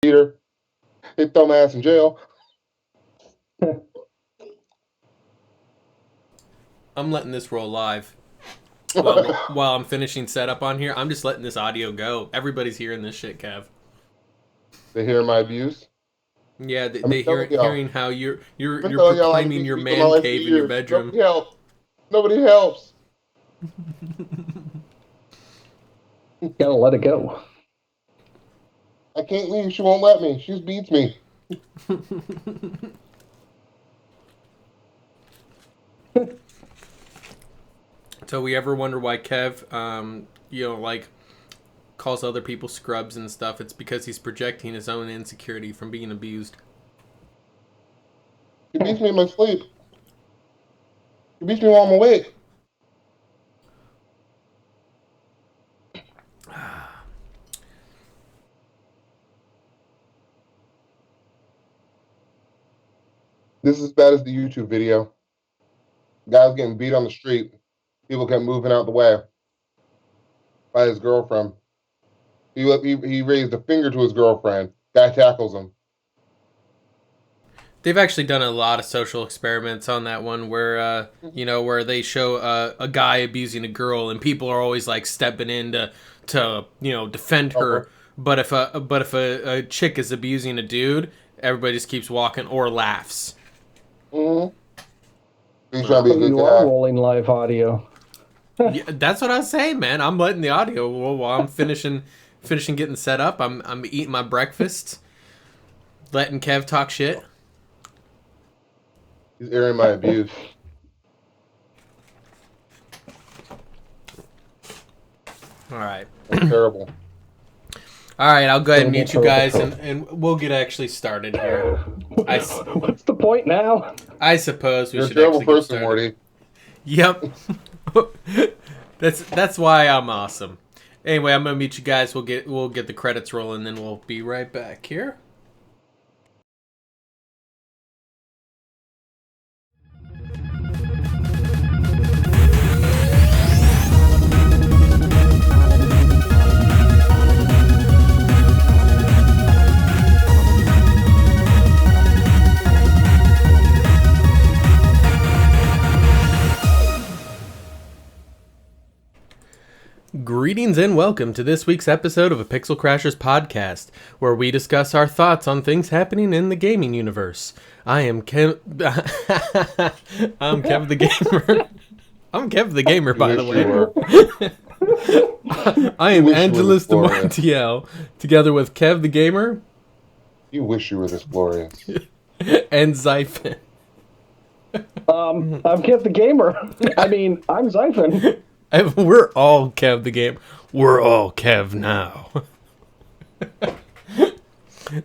Peter. They throw my ass in jail. I'm letting this roll live. While I'm finishing setup on here, I'm just letting this audio go. Everybody's hearing this shit, Kev. They hear my abuse. Yeah, they hearing how you're proclaiming your man cave in your bedroom. Nobody helps. Gotta let it go. I can't leave. She won't let me. She beats me. So we ever wonder why Kev, calls other people scrubs and stuff? It's because he's projecting his own insecurity from being abused. She beats me in my sleep. She beats me while I'm awake. This is as bad as the YouTube video. Guy's getting beat on the street. People kept moving out the way by his girlfriend. He raised a finger to his girlfriend. Guy tackles him. They've actually done a lot of social experiments on that one where, where they show a guy abusing a girl and people are always like stepping in to defend her. But if a chick is abusing a dude, everybody just keeps walking or laughs. Mm-hmm. He's trying to be a good You guy. are rolling live audio. Yeah, that's what I was saying, man. I'm letting the audio while I'm finishing getting set up. I'm eating my breakfast, letting Kev talk shit. He's airing my abuse. All right. That's terrible. All right, I'll go ahead and mute you guys, and we'll get actually started here. What's the point now? I suppose we You're should a terrible actually get person, started. Morty. Yep. That's why I'm awesome. Anyway, I'm gonna meet you guys. We'll get the credits rolling, then we'll be right back here. Greetings and welcome to this week's episode of a Pixel Crashers podcast, where we discuss our thoughts on things happening in the gaming universe. I am Kev. I'm Kev the Gamer. I'm Kev the Gamer, by the way. I am Angelus de Mortiel, together with Kev the Gamer. You wish you were this glorious. And Xaiphen. I'm Kev the Gamer. I'm Xaiphen. We're all Kev the Gamer. We're all Kev now.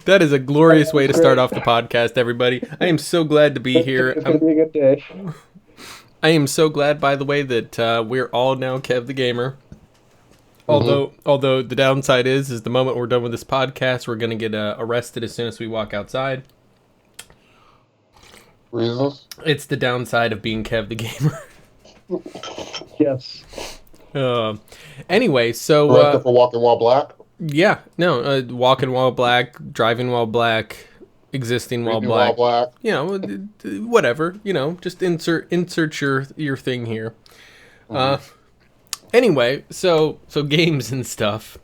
That is a glorious way to start off the podcast, everybody. I am so glad to be here. It's going to be a good day. I am so glad, by the way, that we're all now Kev the Gamer. Although the downside is the moment we're done with this podcast, we're going to get arrested as soon as we walk outside. Reasons? It's the downside of being Kev the Gamer. Yes. Anyway, so for walking while black. Yeah, no, walking while black, driving while black, existing while black. You know, whatever. You know, just insert your thing here. Anyway, so games and stuff.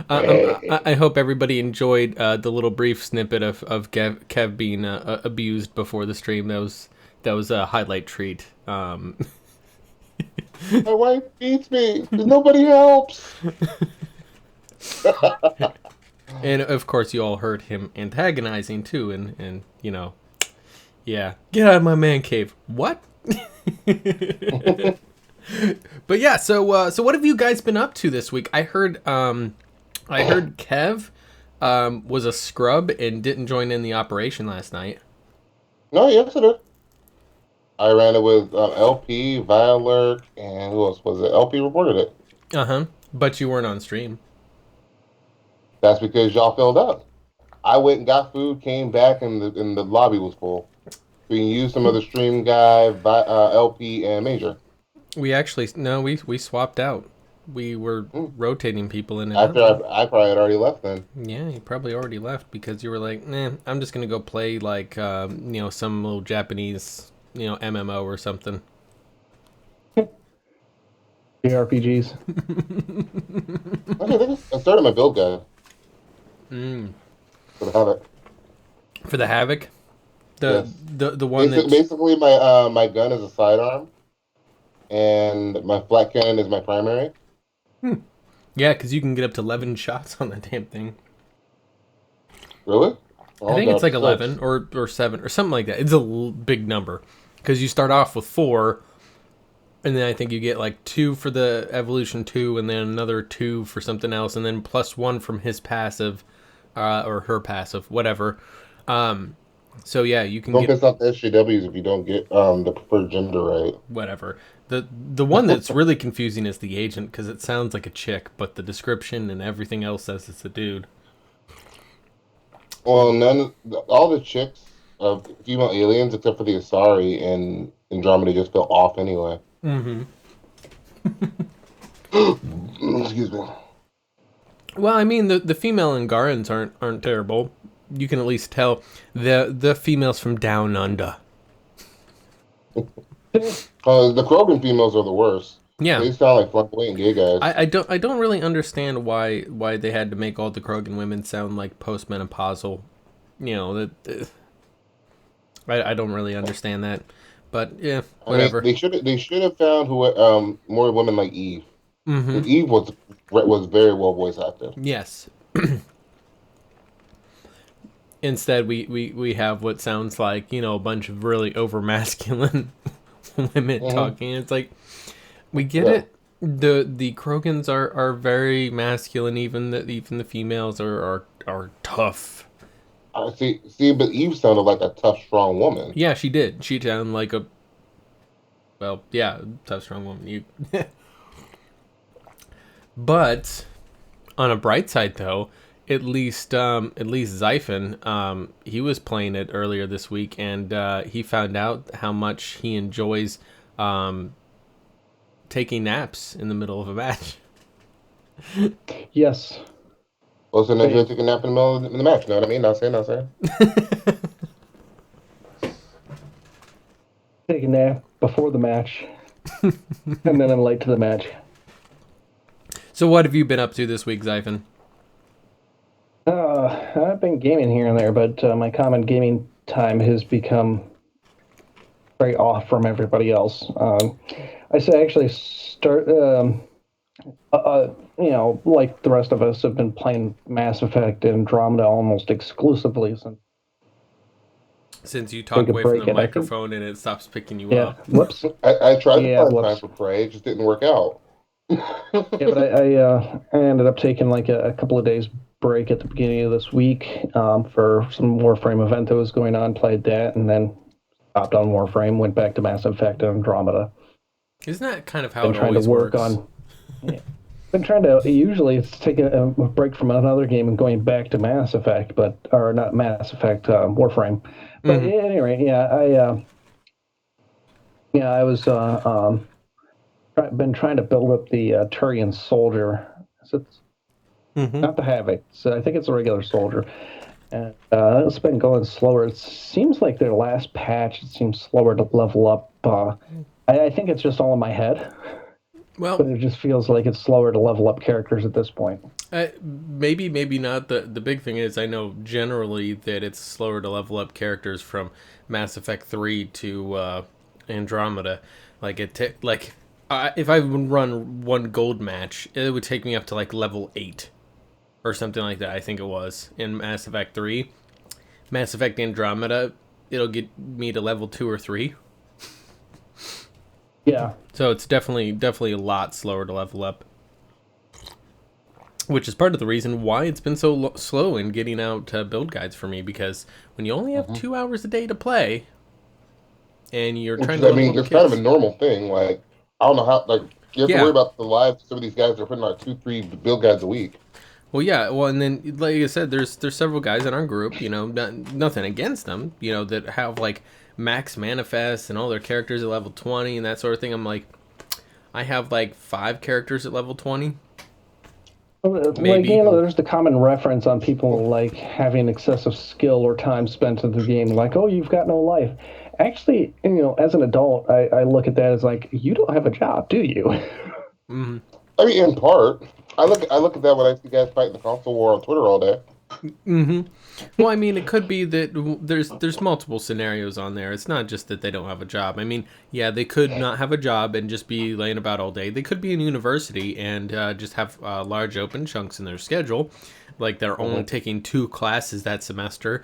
I hope everybody enjoyed the little brief snippet of Kev being abused before the stream. That was a highlight treat. My wife beats me. Nobody helps. And of course, you all heard him antagonizing too, and you know, yeah, get out of my man cave. What? But yeah, so what have you guys been up to this week? I heard Kev was a scrub and didn't join in the operation last night. No, yes I did. I ran it with LP, Violet, and who else was it? LP reported it. But you weren't on stream. That's because y'all filled up. I went and got food, came back, and the lobby was full. We can use some other stream guy, LP, and Major. We actually we swapped out. we were rotating people in and After out. I probably had already left then. Yeah, you probably already left because you were like, nah, I'm just gonna go play like some little Japanese MMO or something. JRPGs. Okay, I started my build guide. For the Havoc. For the Havoc, Yes. the one that Basically my gun is a sidearm, and my flat cannon is my primary. yeah, because you can get up to 11 shots on that damn thing. Really? I think it's like 11 or 7 or something like that. It's a big number because you start off with 4, and then I think you get like 2 for the evolution 2, and then another 2 for something else, and then plus 1 from his passive or her passive, whatever. So yeah, you can Don't get piss off the SJWs if you don't get the preferred gender right. whatever. The one that's really confusing is the agent because it sounds like a chick, but the description and everything else says it's a dude. Well, all the chicks of female aliens except for the Asari and Andromeda just fell off anyway. Mm-hmm. Excuse me. Well, I mean, the female Angarans aren't terrible. You can at least tell the females from Down Under. The Krogan females are the worst. Yeah, They sound like flamboyant gay guys. I don't really understand why they had to make all the Krogan women sound like postmenopausal. I don't really understand that, but yeah, whatever. I mean, they should have found more women like Eve. Mm-hmm. Eve was very well voice acted. Yes. Instead, we have what sounds like a bunch of really over masculine women talking. It's like we get it. The Krogans are very masculine. Even the females are tough. See, but Eve sounded like a tough, strong woman. Yeah, she did. She sounded like a tough, strong woman. But on a bright side, though, at least Xaiphen, he was playing it earlier this week, and he found out how much he enjoys taking naps in the middle of a match. Yes. Well, so now you're taking a nap in the middle of the match. You know what I mean? Not saying. Take a nap before the match, and then I'm late to the match. So what have you been up to this week, Xaiphen? I've been gaming here and there, but my common gaming time has become very off from everybody else. I say actually start, like the rest of us have been playing Mass Effect and Andromeda almost exclusively since you talk away from the microphone and it stops picking you up. Whoops. I tried to find time for Prey, it just didn't work out. Yeah, but I ended up taking like a couple of days break at the beginning of this week for some Warframe event that was going on, played that, and then stopped on Warframe, went back to Mass Effect and Andromeda. Isn't that kind of how it always works? Been trying to, usually it's taking a break from another game and going back to Mass Effect, or not Mass Effect, Warframe. But at any rate, I was been trying to build up the Turian soldier. So it's not the Havoc. So I think it's a regular soldier. And it's been going slower. It seems like their last patch, it seems slower to level up. I think it's just all in my head. Well, but it just feels like it's slower to level up characters at this point. Maybe not. The big thing is I know generally that it's slower to level up characters from Mass Effect 3 to Andromeda. Like if I would run one gold match, it would take me up to like level 8 or something like that. I think it was in Mass Effect 3. Mass Effect Andromeda, it'll get me to level 2 or 3. Yeah. So it's definitely a lot slower to level up, which is part of the reason why it's been so slow in getting out build guides for me. Because when you only have 2 hours a day to play, and you're trying to, it's kind of a normal thing. Like I don't know how. Like you have to worry about the lives. Some of these guys are putting out 2-3 build guides a week. Well, yeah. Well, and then like I said, there's several guys in our group. Nothing against them. That have like max manifest and all their characters at level 20 and that sort of thing. I'm like, I have like 5 characters at level 20. Like, Maybe. there's the common reference on people like having excessive skill or time spent in the game, like, oh, you've got no life. Actually, as an adult, I look at that as like, you don't have a job, do you? Mm-hmm. I mean, in part, I look at that when I see guys fighting the console war on Twitter all day. Mm-hmm. Well, I mean, it could be that there's multiple scenarios on there. It's not just that they don't have a job. I mean, yeah, they could not have a job and just be laying about all day. They could be in university and just have large open chunks in their schedule, like they're only taking 2 classes that semester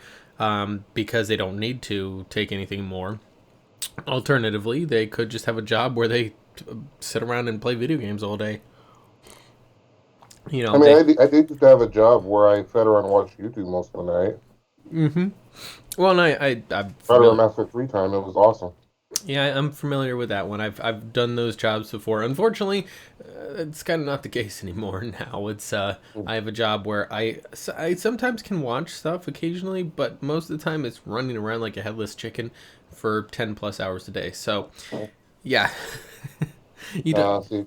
because they don't need to take anything more. Alternatively, they could just have a job where they sit around and play video games all day. I mean, I did just have a job where I sat around and watched YouTube most of the night. Mm-hmm. Well, and Right around Mass Effect 3 time, it was awesome. Yeah, I'm familiar with that one. I've done those jobs before. Unfortunately, it's kind of not the case anymore now. It's I have a job where I sometimes can watch stuff occasionally, but most of the time it's running around like a headless chicken for 10 plus hours a day. So, yeah. You don't see,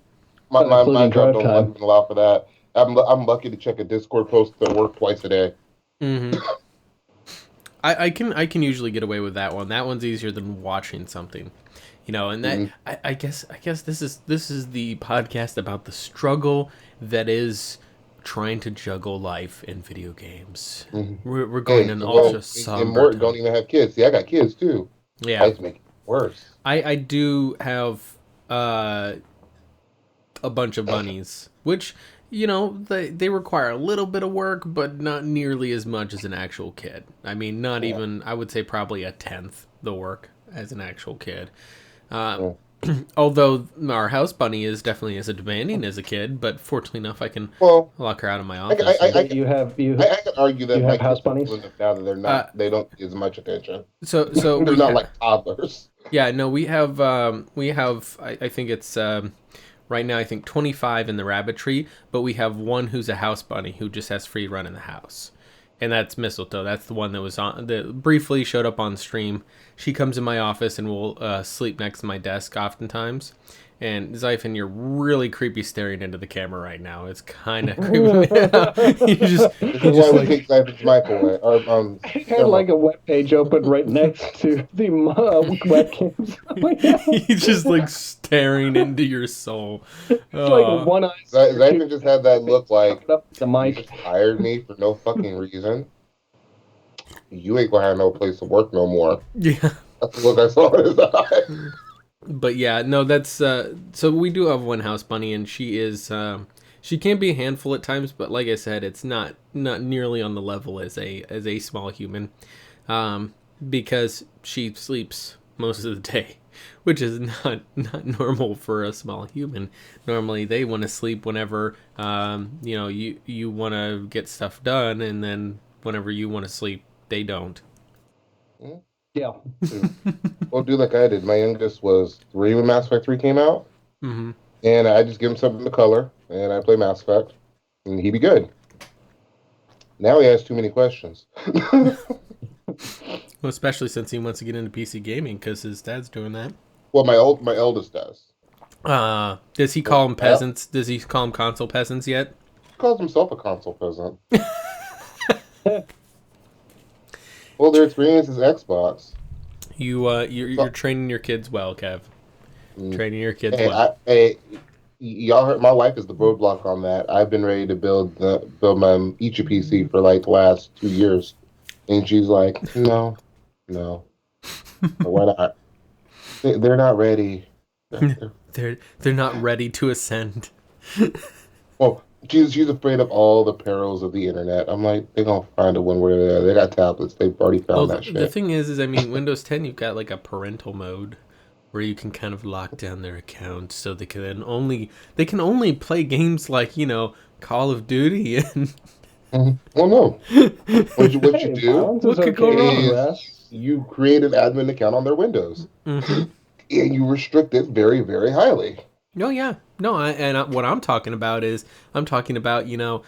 my job don't even allow for that. I'm lucky to check a Discord post at work twice a day. Mm-hmm. I can usually get away with that one. That one's easier than watching something, and that I guess this is the podcast about the struggle that is trying to juggle life in video games. Mm-hmm. We're going in ultra somber. And Mort don't even have kids. See, I got kids too. Yeah, Life's making it worse. I do have a bunch of bunnies, which they require a little bit of work, but not nearly as much as an actual kid. I mean, not even, I would say probably a 10th the work as an actual kid. Although our house bunny is definitely as demanding as a kid, but fortunately enough, I can lock her out of my office. I can argue that my house bunnies now that they're not, they don't get as much attention. So they're not like toddlers. Yeah, no, we have I think it's right now, I think 25 in the rabbitry, but we have one who's a house bunny who just has free run in the house. And that's Mistletoe. That's the one that briefly showed up on stream. She comes in my office and will sleep next to my desk oftentimes. And Xaiphen, you're really creepy staring into the camera right now. It's kind of creepy. This is why we take Xaiphen's mic away. I had like a webpage open right next to the webcams. He's just like staring into your soul. Like one eye. Xaiphen just had that look like the mic. You just hired me for no fucking reason. You ain't gonna have no place to work no more. Yeah. That's the look I saw in his eye. But yeah, no, that's so we do have one house bunny, and she is she can be a handful at times, but like I said, it's not nearly on the level as a small human, because she sleeps most of the day, which is not normal for a small human. Normally, they want to sleep whenever you want to get stuff done, and then whenever you want to sleep, they don't. Yeah. Well, do like I did. My youngest was 3 when Mass Effect 3 came out. Mm-hmm. And I just give him something to color, and I play Mass Effect, and he'd be good. Now he has too many questions. Well, especially since he wants to get into PC gaming because his dad's doing that. Well, my eldest does. Does he call them peasants? Does he call them console peasants yet? He calls himself a console peasant. Well, their experience is Xbox. You're training your kids well, Kev. Training your kids well. Y'all heard my wife is the roadblock on that. I've been ready to build my Ichi PC for like the last 2 years, and she's like, no, why not? They're not ready. They're not ready to ascend. Well, she's afraid of all the perils of the internet. I'm like, they're gonna find a one where they got tablets. They've already found that shit. The thing is, I mean, Windows 10, you've got like a parental mode where you can kind of lock down their account so they can only play games like Call of Duty and. Well, no. What you do? What could go wrong? You create an admin account on their Windows, and you restrict it very, very highly. Oh yeah, no, what I'm talking about is you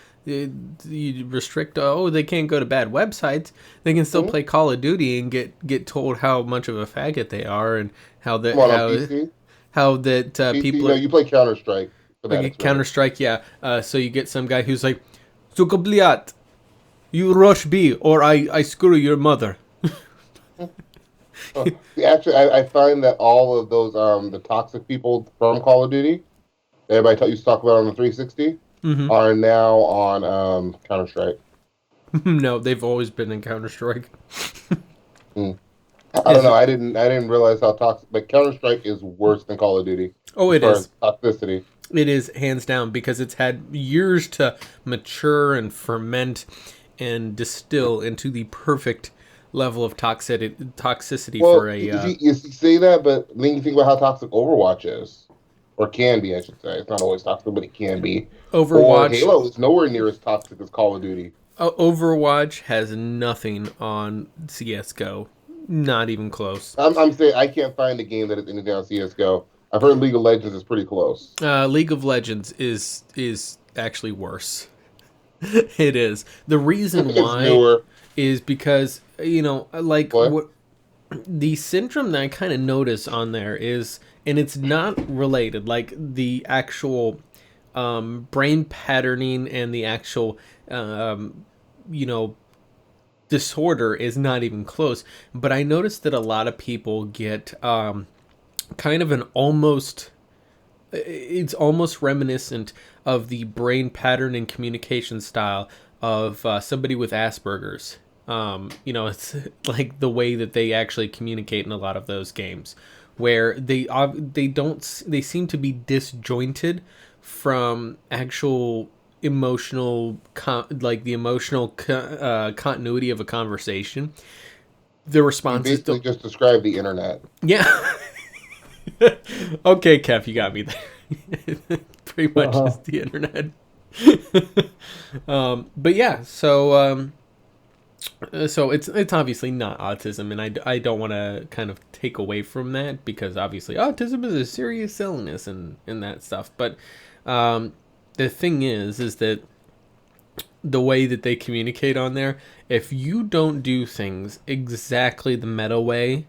restrict. Oh, they can't go to bad websites. They can still play Call of Duty and get told how much of a faggot they are and how they. On PC? how that people are you play Counter Strike for that like Counter experience. Strike, yeah. So you get some guy who's like, "Sukobliat, you rush B, or I screw your mother." Actually, I find that all of those the toxic people from Call of Duty, used to talk about on the 360, Hmm. are now on Counter Strike. No, they've always been in Counter Strike. Hmm. I don't Is know. it? I didn't realize how toxic. But Counter Strike is worse than Call of Duty Oh, as it far is. as toxicity. It is hands down because it's had years to mature and ferment and distill into the perfect level of toxicity for Well, a you say that, but then you think about how toxic Overwatch is, or can be, I should say. It's not always toxic, but it can be. Or Overwatch. Halo is nowhere near as toxic as Call of Duty. Overwatch has nothing on CS:GO, not even close. I'm saying I can't find a game that is anything on CS:GO. I've heard League of Legends is pretty close. League of Legends is actually worse. It is. The reason It's why newer. is because like What? what the syndrome that I kind of notice on there is, and it's not related, like the actual brain patterning and the actual you know disorder is not even close. But I noticed that a lot of people get kind of an almost it's almost reminiscent of the brain pattern and communication style of somebody with Asperger's. It's like the way that they actually communicate in a lot of those games, where they seem to be disjointed from actual like the emotional continuity of a conversation. The You responses basically don't. just described the internet. Yeah. Okay, Kev, you got me there. Pretty much Uh-huh. is the internet. But yeah, so it's obviously not autism, and I don't want to kind of take away from that because obviously autism is a serious illness and that stuff. But the thing is that the way that they communicate on there, if you don't do things exactly the meta way,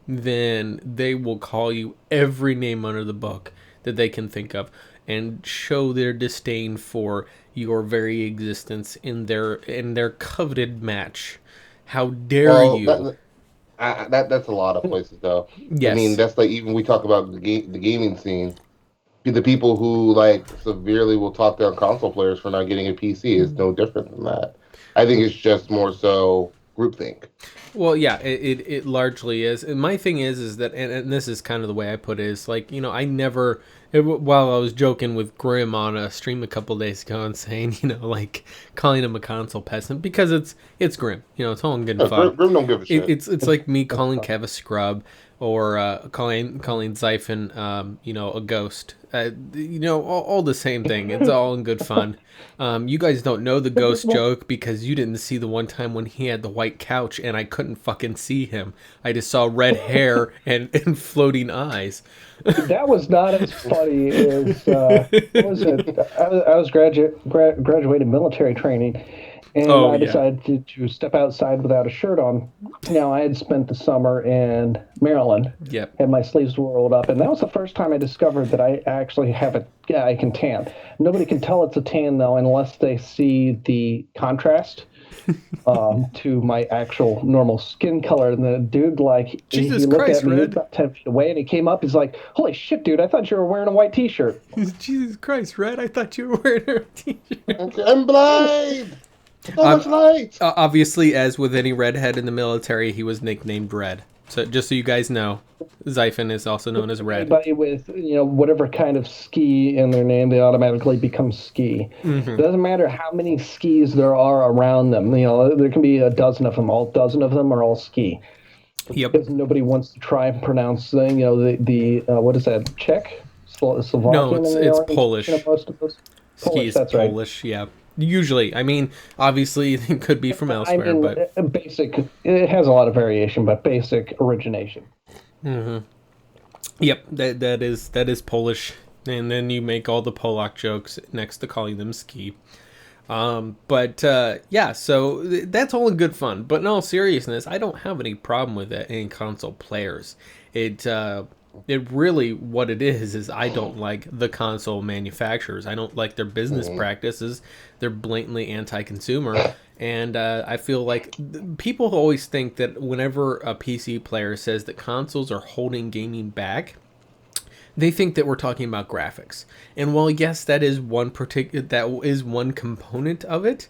then they will call you every name under the book that they can think of and show their disdain for your very existence in their coveted match. How dare Well, you? that's a lot of places though. I mean, Yes. that's like even we talk about the gaming scene. The people who like severely will talk down console players for not getting a PC is no different than that. I think it's just more so groupthink. Well, yeah, it largely is. And my thing is that, and this is kind of the way I put it, is like, I never, while I was joking with Grim on a stream a couple days ago and saying, like calling him a console peasant because it's Grim, it's all in good and No, fun. Grim don't give a shit. It's like me calling Kev a scrub or calling Xaifen, a ghost. All the same thing. It's all in good fun. You guys don't know the ghost joke because you didn't see the one time when he had the white couch and I couldn't fucking see him. I just saw red hair and floating eyes. That was not as funny as what was it? I was graduated military training, and Oh I yeah. decided to step outside without a shirt on. Now, I had spent the summer in Maryland, Yep. had my sleeves rolled up, and that was the first time I discovered that I actually have a yeah, I can tan. Nobody can tell it's a tan though unless they see the contrast to my actual normal skin color. And the dude, like, Jesus he looked Christ, at me, he was Red. about 10 feet away, and he came up. He's like, "Holy shit, dude! I thought you were wearing a white T-shirt." Jesus Christ, Red! I thought you were wearing a t-shirt. Okay, I'm blind. So much light. Obviously, as with any redhead in the military, he was nicknamed Red. So just so you guys know, Xaifen is also known as Red. Anybody with whatever kind of ski in their name, they automatically become ski. It doesn't matter how many skis there are around them. There can be a dozen of them. All dozen of them are all ski. Yep. Because nobody wants to try and pronounce the what is that, Czech, Slovakian? No, in the it's orientation Polish. of most of those. Ski is That's right. Polish, yeah. Usually, I mean, obviously, it could be from I elsewhere, mean, but basic. It has a lot of variation, but basic origination. yep, that is Polish. And then you make all the Polak jokes next to calling them ski. But yeah, so that's all in good fun. But in all seriousness, I don't have any problem with it in console players. What it is I don't like the console manufacturers. I don't like their business practices. They're blatantly anti-consumer, and I feel like people always think that whenever a PC player says that consoles are holding gaming back, they think that we're talking about graphics. And while yes, that is one component of it,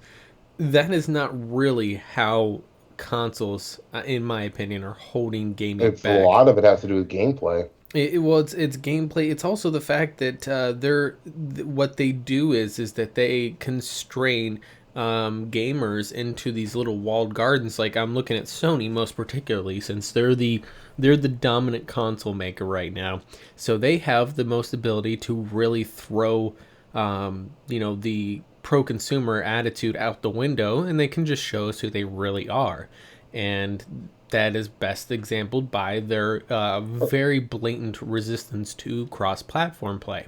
that is not really how consoles, in my opinion, are holding gaming It's a back. lot of it has to do with gameplay. It's gameplay. It's also the fact that what they do is that they constrain gamers into these little walled gardens. Like I'm looking at Sony most particularly, since they're the dominant console maker right now. So they have the most ability to really throw the pro consumer attitude out the window, and they can just show us who they really are. And that is best exampled by their very blatant resistance to cross-platform play.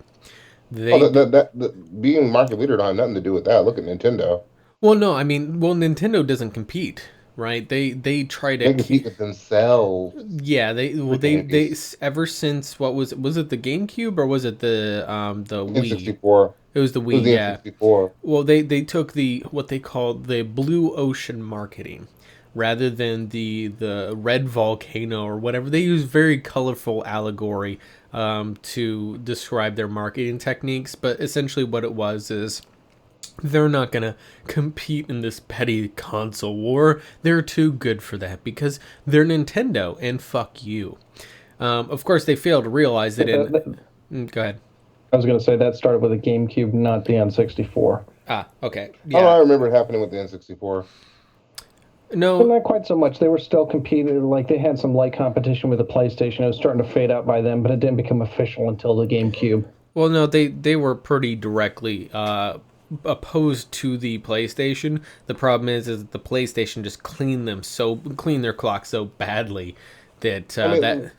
Oh, They being market leader don't have nothing to do with that. Look at Nintendo. Well, no, I mean, Nintendo doesn't compete, right? They try to They compete with themselves. yeah, they ever since what was it the GameCube or was it the Wii? N64. It was the It was Wii, the yeah. N64. Well, they took the what they called the blue ocean marketing rather than the red volcano or whatever. They use very colorful allegory to describe their marketing techniques, but essentially what it was is they're not going to compete in this petty console war. They're too good for that because they're Nintendo and fuck you. Of course, they fail to realize that Go ahead. I was going to say that started with a GameCube, not the N64. Ah, okay. Oh, I Yeah. remember it happening with the N64. But No, not quite so much. They were still competing. Like they had some light competition with the PlayStation. It was starting to fade out by then, but it didn't become official until the GameCube. well, no, they were pretty directly opposed to the PlayStation. The problem is that the PlayStation just cleaned their clock so badly that I mean,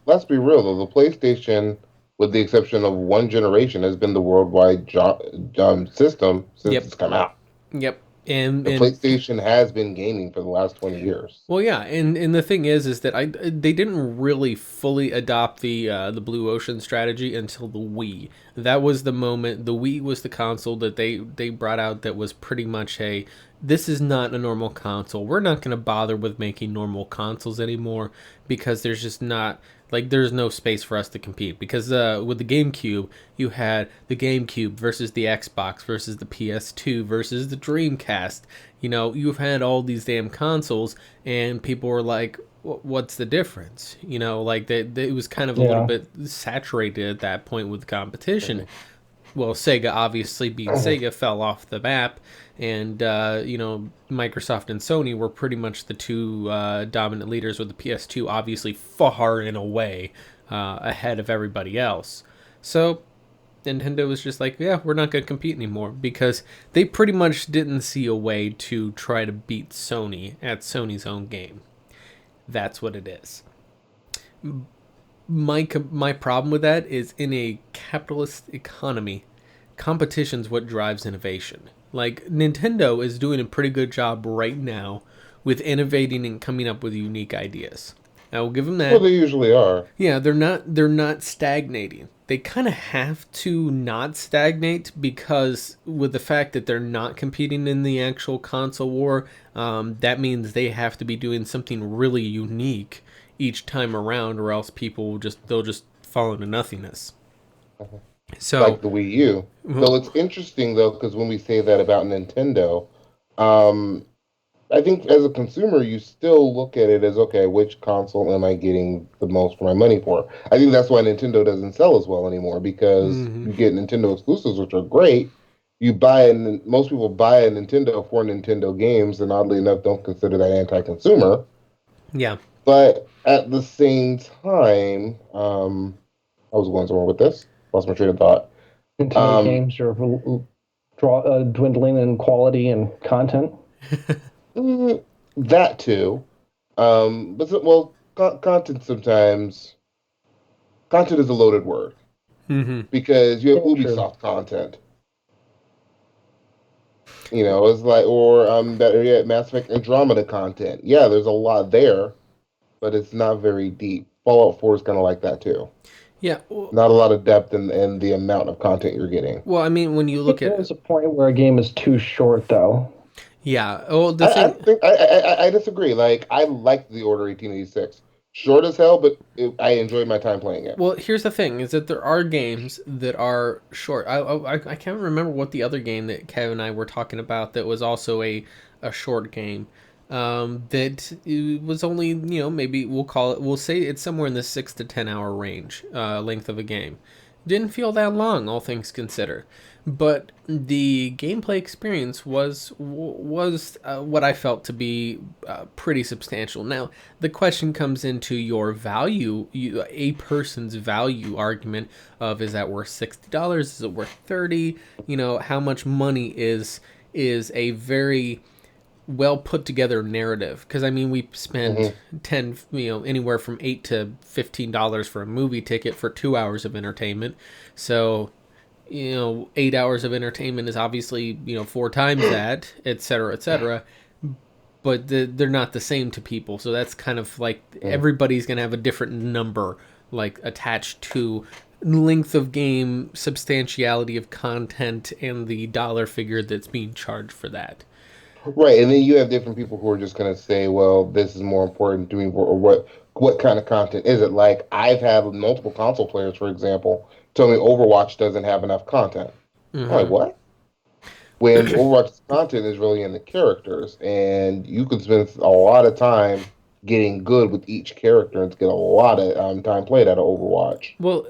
let's be real though. The PlayStation, with the exception of one generation, has been the worldwide system since Yep. it's come out. Yep. And The PlayStation has been gaming for the last 20 years. well, yeah, and the thing is that they didn't really fully adopt the blue ocean strategy until the Wii. That was the moment. The Wii was the console that they brought out that was pretty much this is not a normal console. We're not going to bother with making normal consoles anymore because there's just not there's no space for us to compete because with the GameCube you had the GameCube versus the Xbox versus the PS2 versus the Dreamcast. You've had all these damn consoles and people were like, what's the difference? It was kind of a little bit saturated at that point with competition. Well, Sega, obviously being Sega, fell off the map, and Microsoft and Sony were pretty much the two dominant leaders, with the PS2 obviously far and away ahead of everybody else. So Nintendo was just like, yeah, we're not going to compete anymore because they pretty much didn't see a way to try to beat Sony at Sony's own game. That's what it is. My problem with that is in a capitalist economy, competition's what drives innovation. Like Nintendo is doing a pretty good job right now with innovating and coming up with unique ideas. I will give them that. Well, they usually are. Yeah, they're not stagnating. They kind of have to not stagnate because with the fact that they're not competing in the actual console war, that means they have to be doing something really unique each time around, or else they'll just fall into nothingness. So, Like the Wii U. Though it's interesting though, because when we say that about Nintendo, I think as a consumer, you still look at it as, okay, which console am I getting the most for my money for? I think that's why Nintendo doesn't sell as well anymore, because you get Nintendo exclusives, which are great. Most people buy a Nintendo for Nintendo games, and oddly enough, don't consider that anti-consumer. yeah. But at the same time, I was going somewhere with this. Lost my train of thought. Nintendo games are dwindling in quality and content. That too. Content sometimes. Content is a loaded word because you have Ubisoft content. It's like, or better yet, Mass Effect Andromeda content. Yeah, there's a lot there, but it's not very deep. Fallout 4 is kind of like that too. Yeah. Well, Not a lot of depth in the amount of content you're getting. I mean, when you I look think at, there's a point where a game is too short, though. yeah. Oh, the I thing. don't think I disagree. Like I liked the Order 1886, short as hell, but I enjoyed my time playing it. Well, here's the thing: is that there are games that are short. I can't remember what the other game that Kev and I were talking about that was also a short game. That it was only, maybe we'll say it's somewhere in the 6 to 10 hour range, length of a game. Didn't feel that long, all things considered, but the gameplay experience was what I felt to be pretty substantial. Now, the question comes into your value, a person's value argument of, is that worth $60? Is it worth 30? How much money is a very well put together narrative, because I mean, we spend Hmm 10, anywhere from $8 to $15 for a movie ticket for 2 hours of entertainment. So 8 hours of entertainment is obviously 4 times that, etc., etc. But they're not the same to people, so that's kind of like everybody's gonna have a different number like attached to length of game, substantiality of content, and the dollar figure that's being charged for that. Right, and then you have different people who are just gonna say, "Well, this is more important to me," or what kind of content is it? Like I've had multiple console players, for example, tell me Overwatch doesn't have enough content. I'm like, Mm-hmm. what? When Overwatch's content is really in the characters, and you could spend a lot of time getting good with each character and get a lot of time played out of Overwatch. Well,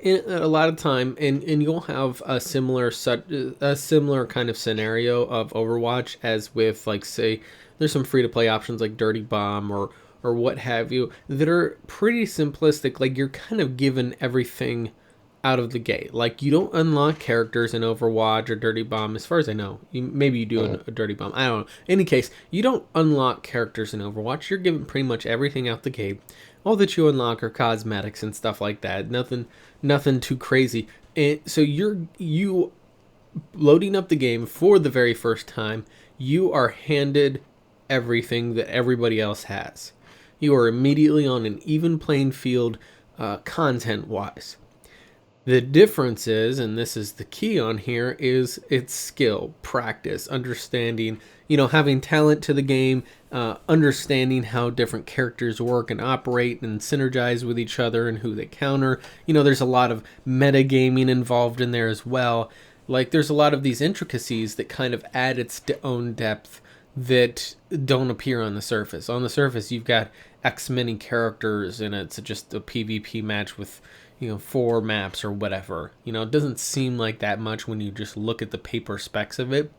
a lot of time, and you'll have a similar kind of scenario of Overwatch as with, like, say, there's some free to play options like Dirty Bomb or what have you that are pretty simplistic. Like, you're kind of given everything out of the gate. Like, you don't unlock characters in Overwatch or Dirty Bomb, as far as I know. Maybe you do in Mhm. a Dirty Bomb. I don't know. In any case, you don't unlock characters in Overwatch. You're given pretty much everything out the gate. All that you unlock are cosmetics and stuff like that. Nothing too crazy. And so you loading up the game for the very first time. You are handed everything that everybody else has. You are immediately on an even playing field, content wise. The difference is, and this is the key on here, is it's skill, practice, understanding, having talent to the game, understanding how different characters work and operate and synergize with each other and who they counter. There's a lot of metagaming involved in there as well. Like, there's a lot of these intricacies that kind of add its own depth that don't appear on the surface. On the surface, you've got X many characters, and it's just a PvP match with 4 maps or whatever. It doesn't seem like that much when you just look at the paper specs of it,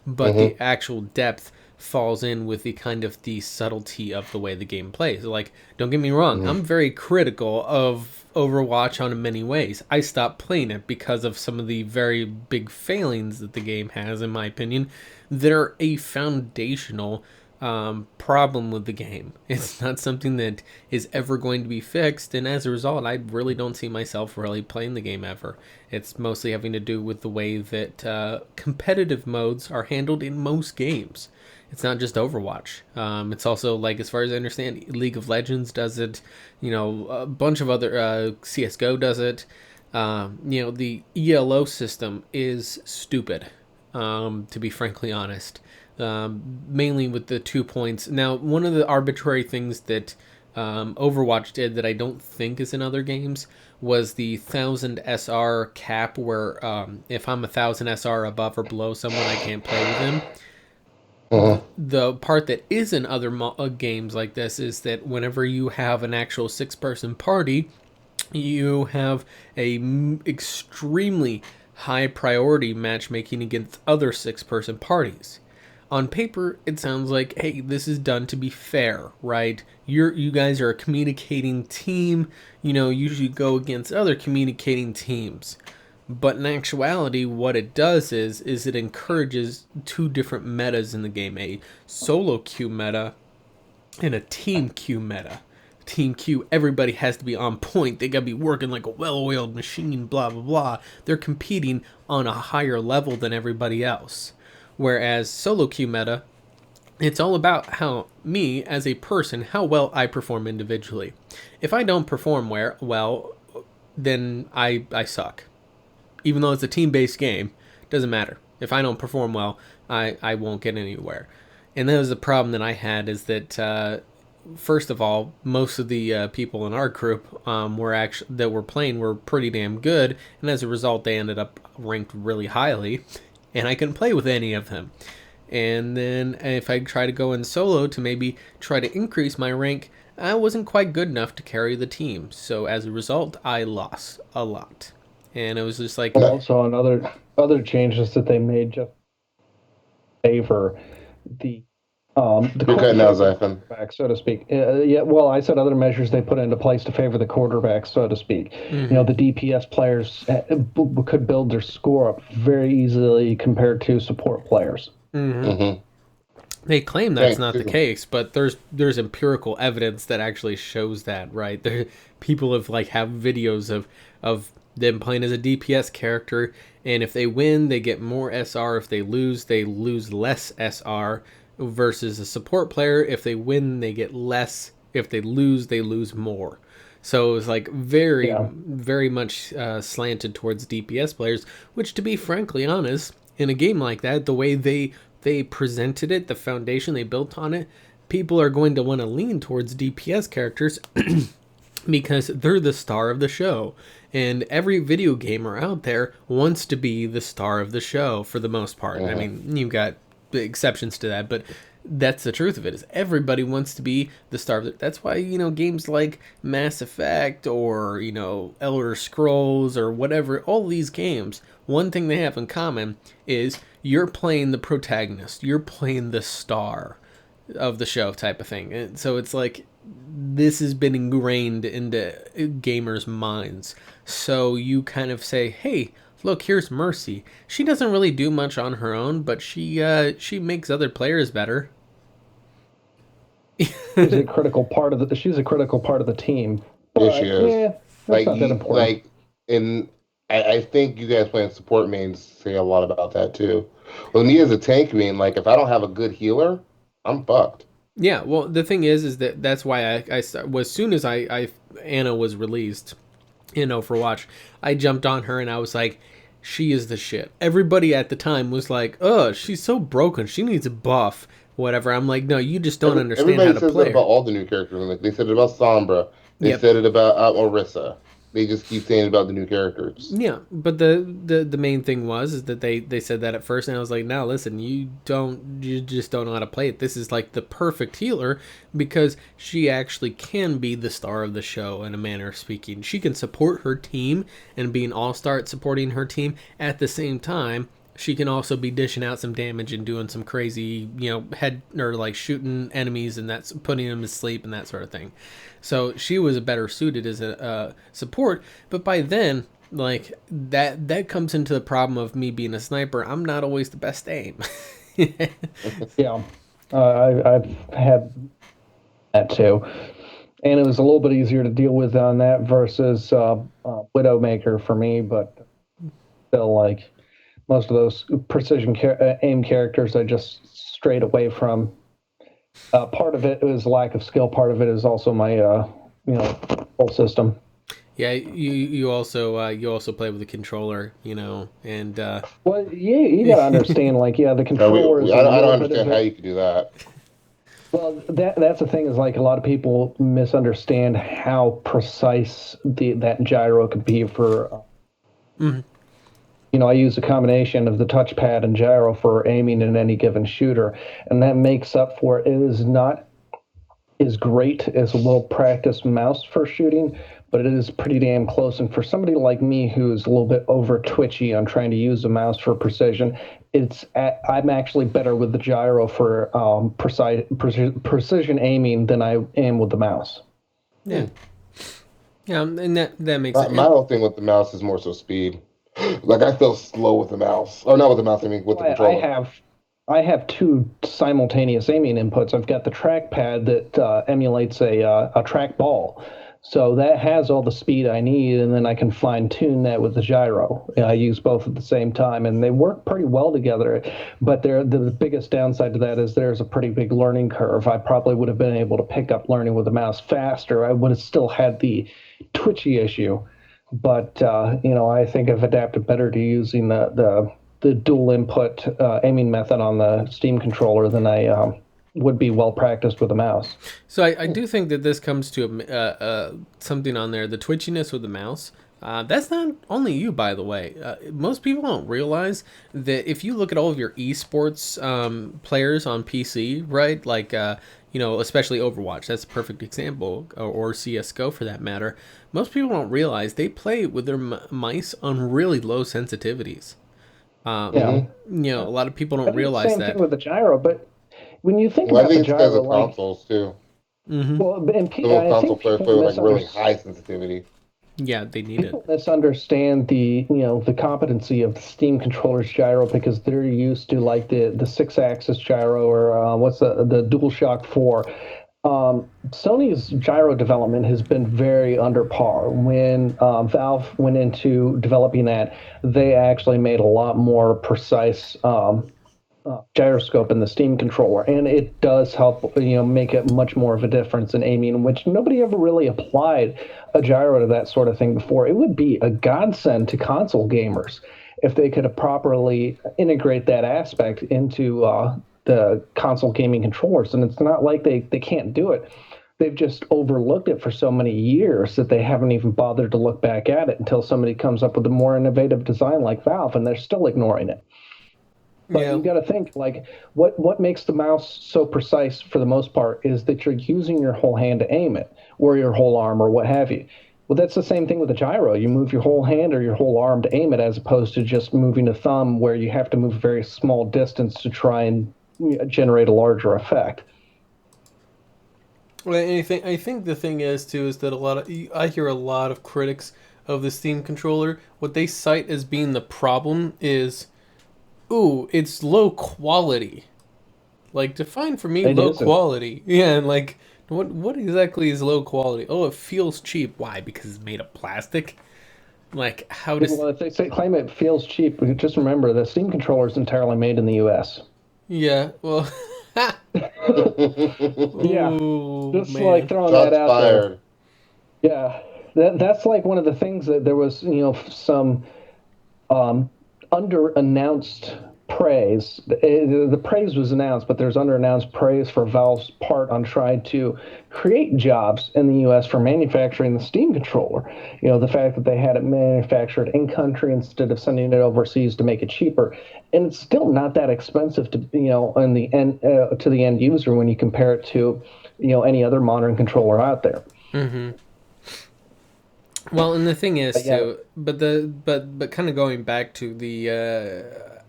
but the Mhm. actual depth falls in with the subtlety of the way the game plays. Like, don't get me wrong, Mhm. I'm very critical of Overwatch on many ways. I stopped playing it because of some of the very big failings that the game has, in my opinion, that are a foundational problem with the game. It's not something that is ever going to be fixed, and as a result, I really don't see myself really playing the game ever. It's mostly having to do with the way that competitive modes are handled in most games. It's not just Overwatch. It's also, like, as far as I understand, League of Legends does it. A bunch of other CS:GO does it. The ELO system is stupid. To be frankly honest, mainly with the 2 points. Now, one of the arbitrary things that Overwatch did that I don't think is in other games was the 1,000 SR cap, where if I'm 1,000 SR above or below someone, I can't play with them. Mhm. The part that is in other games like this is that whenever you have an actual 6-person party, you have a extremely high priority matchmaking against other 6-person parties. On paper, it sounds like, hey, this is done to be fair, right? You guys are a communicating team. You should go against other communicating teams. But in actuality, what it does is it encourages 2 different metas in the game: a solo queue meta and a team queue meta. Team Q, everybody has to be on point. They gotta be working like a well-oiled machine, blah, blah, blah. They're competing on a higher level than everybody else. Whereas solo queue meta, It's all about how me as a person, how well I perform individually. If I don't perform well, then I suck. Even though it's a team-based game, doesn't matter. If I don't perform well, I won't get anywhere. And that was the problem that I had, is that first of all, most of the people in our group that were playing were pretty damn good, and as a result, they ended up ranked really highly, and I couldn't play with any of them. And then if I try to go in solo to maybe try to increase my rank, I wasn't quite good enough to carry the team. So as a result, I lost a lot. And it was just like... Also, other changes that they made just favor the quarterback, so to speak. Yeah, well, I said other measures they put into place to favor the quarterback, so to speak. Mm-hmm. The DPS players could build their score up very easily compared to support players. Mm-hmm. Mm-hmm. They claim that's not the case, but there's empirical evidence that actually shows that, right? People have videos of them playing as a DPS character, and if they win, they get more SR. If they lose less SR. Versus a support player, if they win, they get less. If they lose more. So it was very much slanted towards DPS players, which, to be frankly honest, in a game like that, the way they presented it, the foundation they built on it, people are going to want to lean towards DPS characters because they're the star of the show. And every video gamer out there wants to be the star of the show for the most part. I mean, you've got exceptions to that, but that's the truth of it, is everybody wants to be the star of it. That's why, games like Mass Effect or, Elder Scrolls or whatever, all these games, one thing they have in common is you're playing the protagonist, you're playing the star of the show type of thing. And so it's like, this has been ingrained into gamers' minds. So you kind of say, hey, look, here's Mercy. She doesn't really do much on her own, but she makes other players better. She's a critical part of the team. Yeah, she is. Yeah, that's not that important. I think you guys playing support mains say a lot about that too. Well, me as a tank main, if I don't have a good healer, I'm fucked. Yeah, well, the thing is that's why I as soon as Anna was released in Overwatch, I jumped on her and I was like, she is the shit. Everybody at the time was like, oh, she's so broken, she needs a buff, whatever. I'm like, no, you just don't understand how to play. Everybody says that about all the new characters. They said it about Sombra. They said it about Orisa. They just keep saying about the new characters. Yeah, but the main thing is that they said that at first, and I was like, no, listen, you just don't know how to play it. This is like the perfect healer because she actually can be the star of the show in a manner of speaking. She can support her team and be an all-star at supporting her team. At the same time, she can also be dishing out some damage and doing some crazy, head or shooting enemies and that's putting them to sleep and that sort of thing. So she was better suited as a support. But by then, that comes into the problem of me being a sniper. I'm not always the best aim. Yeah, I've had that too, and it was a little bit easier to deal with on that versus Widowmaker for me. But still, most of those precision aim characters I just strayed away from. Part of it is lack of skill. Part of it is also my, whole system. Yeah, you also play with a controller, and well, you gotta understand, the controller. I don't understand how you could do that. Well, that's the thing is a lot of people misunderstand how precise that gyro could be for. Mm-hmm. I use a combination of the touchpad and gyro for aiming in any given shooter, and that makes up for it. It is not as great as a well-practiced mouse for shooting, but it is pretty damn close. And for somebody like me who's a little bit over twitchy on trying to use a mouse for precision, I'm actually better with the gyro for precision aiming than I am with the mouse. Yeah. Yeah, and that makes sense. My whole thing with the mouse is more so speed. I feel slow with the mouse. Or not with the mouse, I mean with the controller. I have two simultaneous aiming inputs. I've got the trackpad that emulates a trackball. So that has all the speed I need, and then I can fine tune that with the gyro. I use both at the same time, and they work pretty well together. But the biggest downside to that is there's a pretty big learning curve. I probably would have been able to pick up learning with the mouse faster. I would have still had the twitchy issue, but I think I've adapted better to using the dual input aiming method on the Steam controller than I would be well practiced with a mouse. So I do think that this comes to something on there, the twitchiness with the mouse. That's not only you, by the way. Most people don't realize that if you look at all of your esports players on PC, right? Like, especially Overwatch, that's a perfect example, or CSGO for that matter. Most people don't realize they play with their mice on really low sensitivities. Yeah. A lot of people don't I do the realize same that. thing with the gyro, but when you think Well, I about the think it's because gyro, of like, consoles too. well, and Some of I console think players people play with like really misunderstand. high sensitivity. Yeah, they need it. People misunderstand the competency of the Steam controller's gyro because they're used to like the 6-axis gyro or what's the DualShock 4. Sony's gyro development has been very under par. When Valve went into developing that, they actually made a lot more precise gyroscope in the Steam controller, and it does help make it much more of a difference in aiming, which nobody ever really applied a gyro to that sort of thing before. It would be a godsend to console gamers if they could properly integrate that aspect into the console gaming controllers. And it's not like they can't do it. They've just overlooked it for so many years that they haven't even bothered to look back at it until somebody comes up with a more innovative design like Valve, and they're still ignoring it. But Yeah. you got to think, like, what makes the mouse so precise for the most part is that you're using your whole hand to aim it, or your whole arm, or what have you. Well, that's the same thing with the gyro. You move your whole hand or your whole arm to aim it, as opposed to just moving a thumb, where you have to move a very small distance to try and generate a larger effect. Well, I think the thing is too is that I hear a lot of critics of the Steam controller. What they cite as being the problem is, ooh, it's low quality. Like, define for me It low isn't. quality. Yeah, and like, what exactly is low quality? Oh, it feels cheap. Why? Because it's made of plastic. Like, how does? Well, if they claim it feels cheap, just remember the Steam controller is entirely made in the U.S. Yeah. Well. Yeah, Ooh, just like man. throwing that Shots out there. fired. Yeah, that's like one of the things that there was, some under-announced praise. The praise was announced, but there's under-announced praise for Valve's part on trying to create jobs in the U.S. for manufacturing the Steam controller. The fact that they had it manufactured in country instead of sending it overseas to make it cheaper, and it's still not that expensive to in the end to the end user when you compare it to any other modern controller out there. Mm-hmm. Well, and the thing is yeah. too, but kind of going back to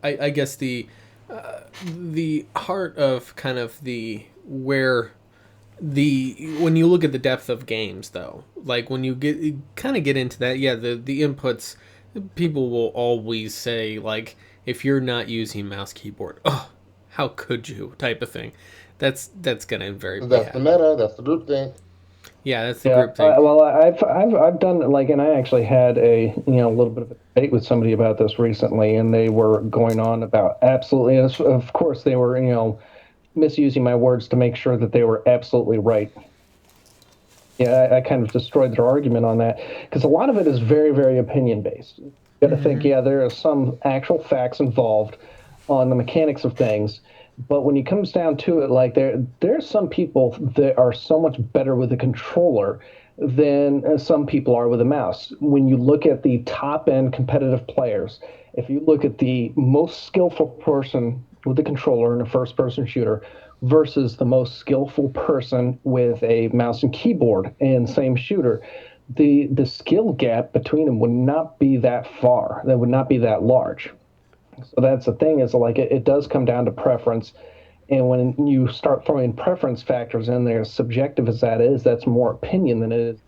I guess the heart of kind of when you look at the depth of games though, like when you get into that, yeah, the inputs, people will always say, like, if you're not using mouse keyboard, oh, how could you, type of thing. That's gonna invariably That's the happen. meta. That's the group thing. Yeah, that's the group thing. Well, I've done like, and I actually had a little bit of a debate with somebody about this recently, and they were going on about absolutely. Of course, they were misusing my words to make sure that they were absolutely right. Yeah, I kind of destroyed their argument on that because a lot of it is very, very opinion based. You got to think, yeah, there are some actual facts involved on the mechanics of things. But when it comes down to it, like there's some people that are so much better with a controller than some people are with a mouse. When you look at the top end competitive players, if you look at the most skillful person with a controller in a first person shooter versus the most skillful person with a mouse and keyboard in the same shooter, the skill gap between them would not be that far. That would not be that large. So that's the thing, is like it does come down to preference. And when you start throwing preference factors in there, subjective as that is, that's more opinion than it is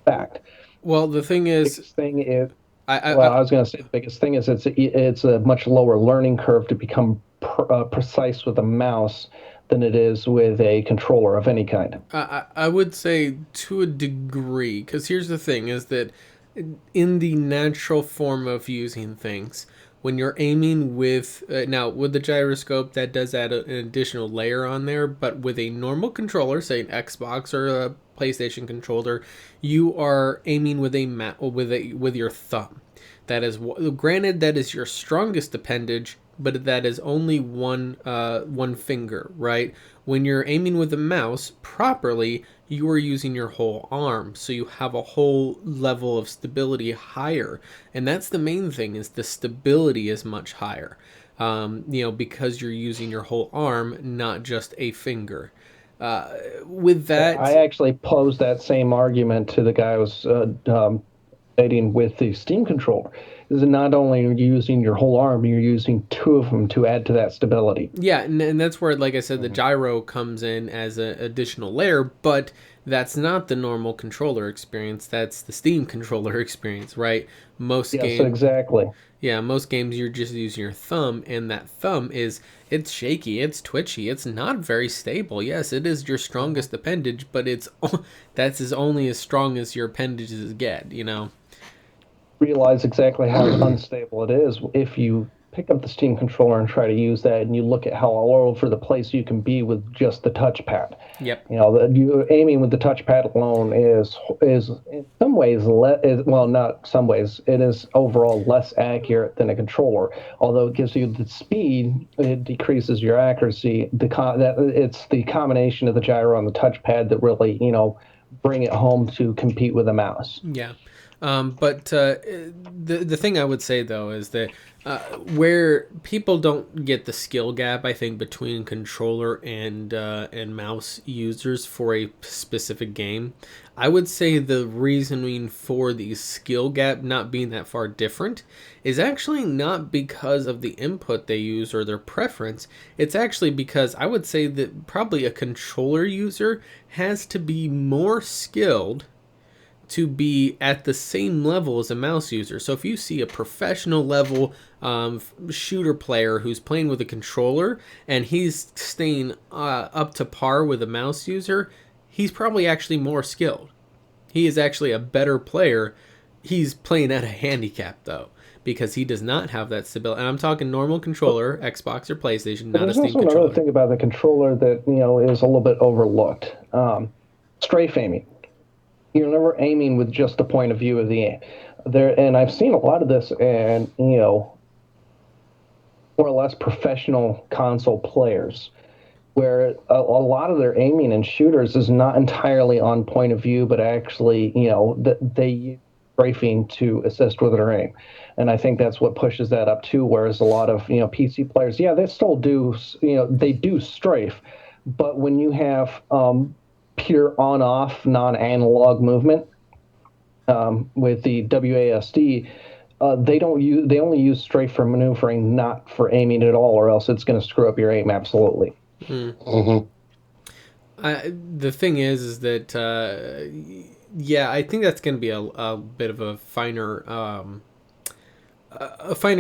fact. Well, the thing is, The biggest thing is, I was going to say the biggest thing is it's a much lower learning curve to become precise with a mouse than it is with a controller of any kind. I would say to a degree, because here's the thing, is that in the natural form of using things, when you're aiming with, now with the gyroscope, that does add an additional layer on there, but with a normal controller, say an Xbox or a PlayStation controller, you are aiming with with your thumb. That is, granted, that is your strongest appendage, but that is only one finger, right? When you're aiming with a mouse properly, you are using your whole arm, so you have a whole level of stability higher, and that's the main thing, is the stability is much higher, because you're using your whole arm, not just a finger. With that, I actually posed that same argument to the guy I was dating with the Steam controller. Is not only are you using your whole arm, you're using two of them to add to that stability. Yeah, and that's where, like I said, the gyro comes in as an additional layer, but that's not the normal controller experience. That's the Steam controller experience, right? Most games, exactly. Yeah, most games you're just using your thumb, and that thumb it's shaky, it's twitchy, it's not very stable. Yes, it is your strongest appendage, but that's only as strong as your appendages get, Realize exactly how unstable it is if you pick up the Steam controller and try to use that, and you look at how all over the place you can be with just the touchpad. Yep. You aiming with the touchpad alone is in some ways not some ways, it is overall less accurate than a controller. Although it gives you the speed, it decreases your accuracy. It's the combination of the gyro and the touchpad that really bring it home to compete with a mouse. Yeah. But the thing I would say, though, is that where people don't get the skill gap, I think, between controller and mouse users for a specific game, I would say the reasoning for the skill gap not being that far different is actually not because of the input they use or their preference. It's actually because I would say that probably a controller user has to be more skilled to be at the same level as a mouse user. So if you see a professional level shooter player who's playing with a controller and he's staying up to par with a mouse user, he's probably actually more skilled. He is actually a better player. He's playing at a handicap, though, because he does not have that stability. And I'm talking normal controller, Xbox or PlayStation, not a Steam controller. There's also another thing about the controller that is a little bit overlooked. Strafe aiming. You're never aiming with just the point of view of the aim. And I've seen a lot of this in, more or less professional console players, where a lot of their aiming in shooters is not entirely on point of view, but actually, they use strafing to assist with their aim. And I think that's what pushes that up too, whereas a lot of, PC players, they still do, they do strafe. But when you have pure on-off, non-analog movement with the WASD, they only use strafe for maneuvering, not for aiming at all, or else it's going to screw up your aim absolutely. The thing is that I think that's going to be a bit of a finer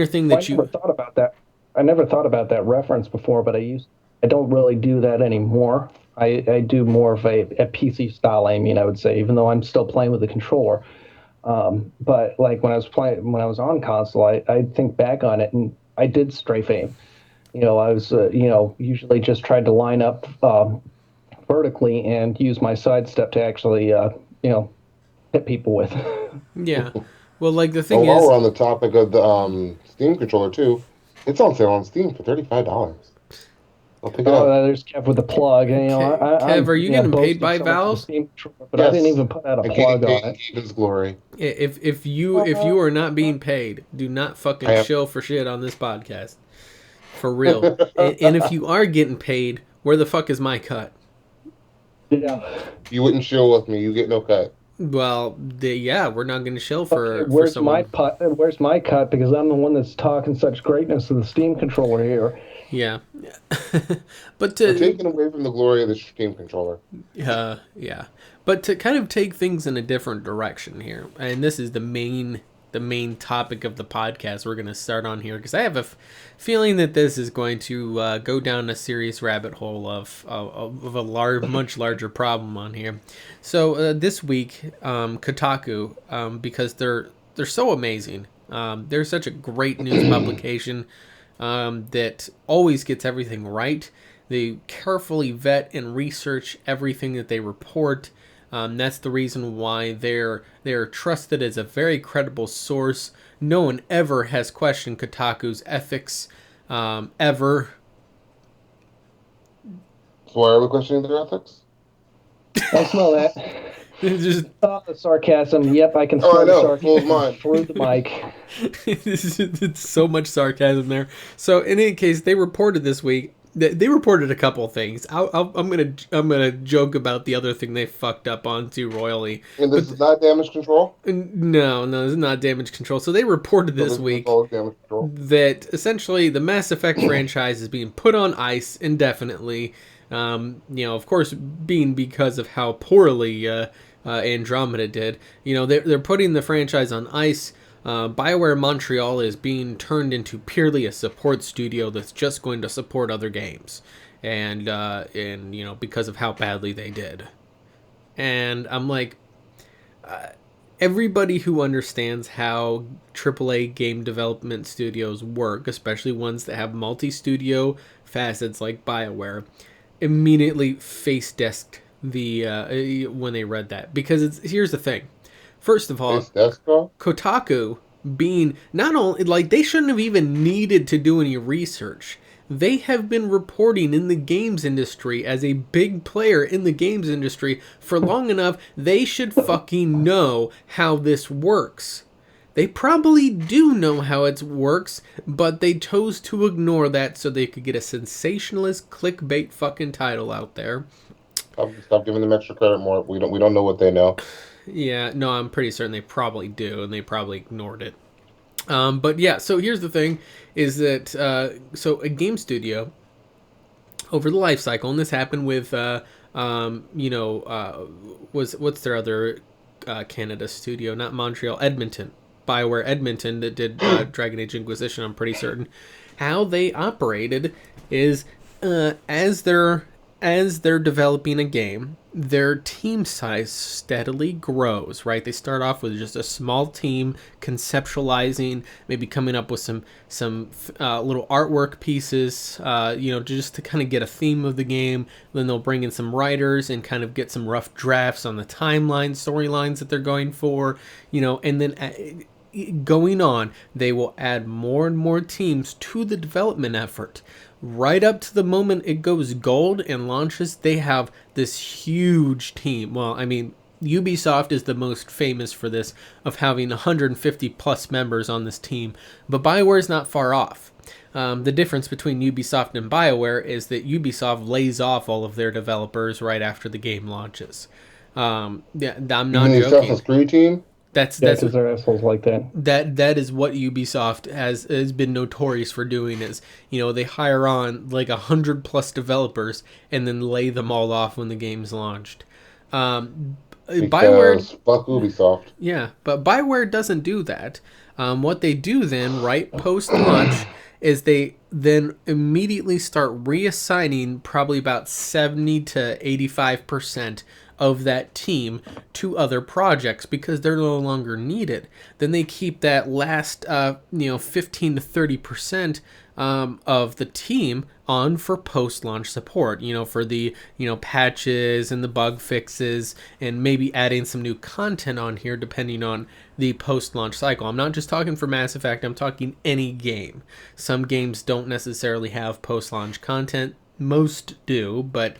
thing that I never thought about that. I never thought about that reference before, but I don't really do that anymore. I do more of a PC style aiming, I would say, even though I'm still playing with the controller. But like when I was on console, I think back on it, and I did strafe aim. I was usually just tried to line up vertically and use my sidestep to actually hit people with. Yeah. Well, like the thing while is, we're on the topic of the Steam controller too, it's on sale on Steam for $35. I'll pick it up. There's Kev with the plug. Kev, are you getting paid by Valve? But yes. I didn't even put out a plug on it. Kevin's glory. If you are not being paid, do not fucking shill for shit on this podcast. For real. And if you are getting paid, where the fuck is my cut? Yeah. You wouldn't shill with me. You get no cut. Well, we're not going to shill for where's someone. Where's my cut? Because I'm the one that's talking such greatness of the Steam controller here. Yeah. But we're taking away from the glory of the Steam controller. Yeah. But to kind of take things in a different direction here, and this is the main the main topic of the podcast we're going to start on here, because I have a feeling that this is going to go down a serious rabbit hole of a much larger problem on here. So this week, Kotaku, because they're so amazing. They're such a great news publication that always gets everything right. They carefully vet and research everything that they report. That's the reason why they're trusted as a very credible source. No one ever has questioned Kotaku's ethics, ever. So why are we questioning their ethics? I smell that. Just the sarcasm. Yep, I can smell the sarcasm through the mic. It's so much sarcasm there. So in any case, they reported this week. They reported a couple of things. I'm gonna joke about the other thing they fucked up on too royally. And this is not damage control? No, this is not damage control. So they reported this week that essentially the Mass Effect franchise is being put on ice indefinitely. Of course, because of how poorly Andromeda did. They're putting the franchise on ice. BioWare Montreal is being turned into purely a support studio that's just going to support other games, and because of how badly they did. And I'm like, everybody who understands how AAA game development studios work, especially ones that have multi-studio facets like BioWare, immediately face-desked when they read that, because here's the thing. First of all, Kotaku being not only, like, they shouldn't have even needed to do any research. They have been reporting in the games industry as a big player in the games industry for long enough. They should fucking know how this works. They probably do know how it works, but they chose to ignore that so they could get a sensationalist clickbait fucking title out there. Stop giving them extra credit more. We don't know what they know. Yeah, no, I'm pretty certain they probably do, and they probably ignored it. But yeah, so here's the thing, is that, so a game studio, over the life cycle, and this happened with, what's their other Canada studio? Not Montreal, Edmonton. BioWare Edmonton that did Dragon Age Inquisition, I'm pretty certain. How they operated is, as they're developing a game, their team size steadily grows, right? They start off with just a small team conceptualizing, maybe coming up with some little artwork pieces, just to kind of get a theme of the game. Then they'll bring in some writers and kind of get some rough drafts on the timeline, storylines that they're going for, and then going on, they will add more and more teams to the development effort. Right up to the moment it goes gold and launches, they have this huge team. Well, I mean, Ubisoft is the most famous for this, of having 150 plus members on this team, but BioWare is not far off. The difference between Ubisoft and BioWare is that Ubisoft lays off all of their developers right after the game launches. I'm not joking. Assassin's Creed team? That's because they're assholes like that. That is what Ubisoft has been notorious for doing, is, they hire on like 100 plus developers and then lay them all off when the game's launched. BioWare, fuck Ubisoft. Yeah, but BioWare doesn't do that. What they do then, right post launch, is they then immediately start reassigning probably about 70 to 85% of that team to other projects because they're no longer needed. Then they keep that last 15 to 30% of the team on for post-launch support, for the patches and the bug fixes, and maybe adding some new content on here depending on the post-launch cycle. I'm not just talking for Mass Effect, I'm talking any game. Some games don't necessarily have post-launch content, most do, but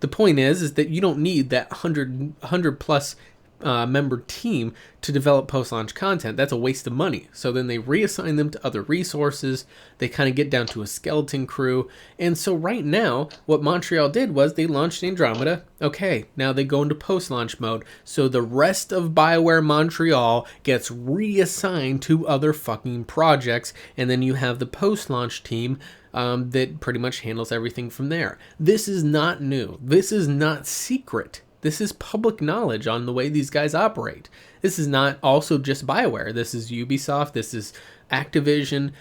the point is that you don't need that 100 plus member team to develop post-launch content. That's a waste of money. So then they reassign them to other resources. They kind of get down to a skeleton crew. And so right now, what Montreal did was they launched Andromeda. Okay, now they go into post-launch mode. So the rest of BioWare Montreal gets reassigned to other fucking projects. And then you have the post-launch team that pretty much handles everything from there. This is not new. This is not secret. This is public knowledge on the way these guys operate. This is not also just BioWare. This is Ubisoft. This is Activision.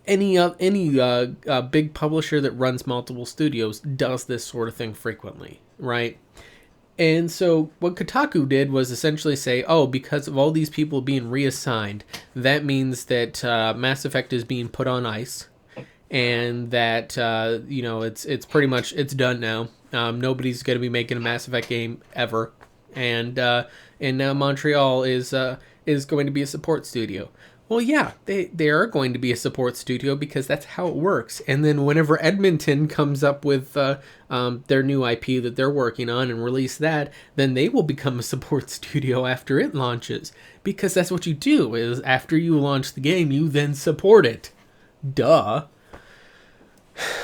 Any big publisher that runs multiple studios does this sort of thing frequently, right? And so what Kotaku did was essentially say, oh, because of all these people being reassigned, that means that Mass Effect is being put on ice, and that it's pretty much it's done now. Nobody's going to be making a Mass Effect game ever, and now Montreal is going to be a support studio. Well, yeah, they are going to be a support studio because that's how it works. And then whenever Edmonton comes up with their new IP that they're working on and release that, then they will become a support studio after it launches. Because that's what you do, is after you launch the game, you then support it. Duh.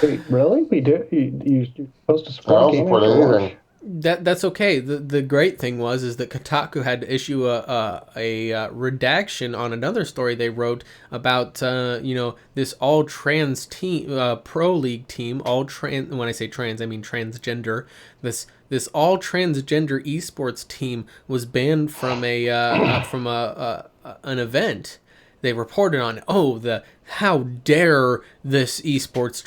Wait, really? We do? You're supposed to support gaming? I don't support anything. That's okay. The great thing is that Kotaku had to issue a redaction on another story they wrote about this all trans team, pro league team, all trans. When I say trans, I mean transgender. This all transgender esports team was banned from an event. They reported on it. Oh, how dare this esports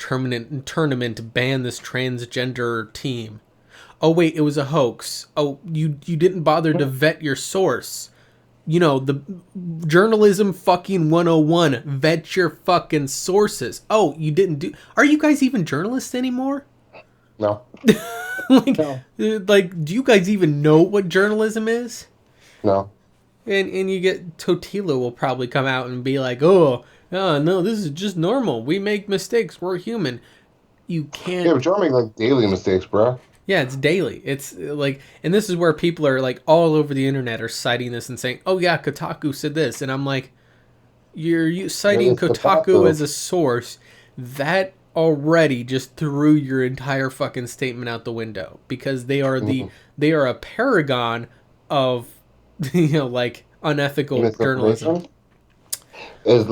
tournament ban this transgender team? Oh, wait, it was a hoax. Oh, you didn't bother to vet your source. The journalism fucking 101. Vet your fucking sources. Oh, you didn't do... Are you guys even journalists anymore? No. No. Do you guys even know what journalism is? No. And you get... Totila will probably come out and be like, oh, no, this is just normal. We make mistakes. We're human. You can't... Yeah, but you're making daily mistakes, bro. Yeah, it's daily. It's and this is where people are all over the internet are citing this and saying, "Oh yeah, Kotaku said this," and I'm like, "You're citing Kotaku as a source that already just threw your entire fucking statement out the window because they are they are a paragon of unethical journalism." Is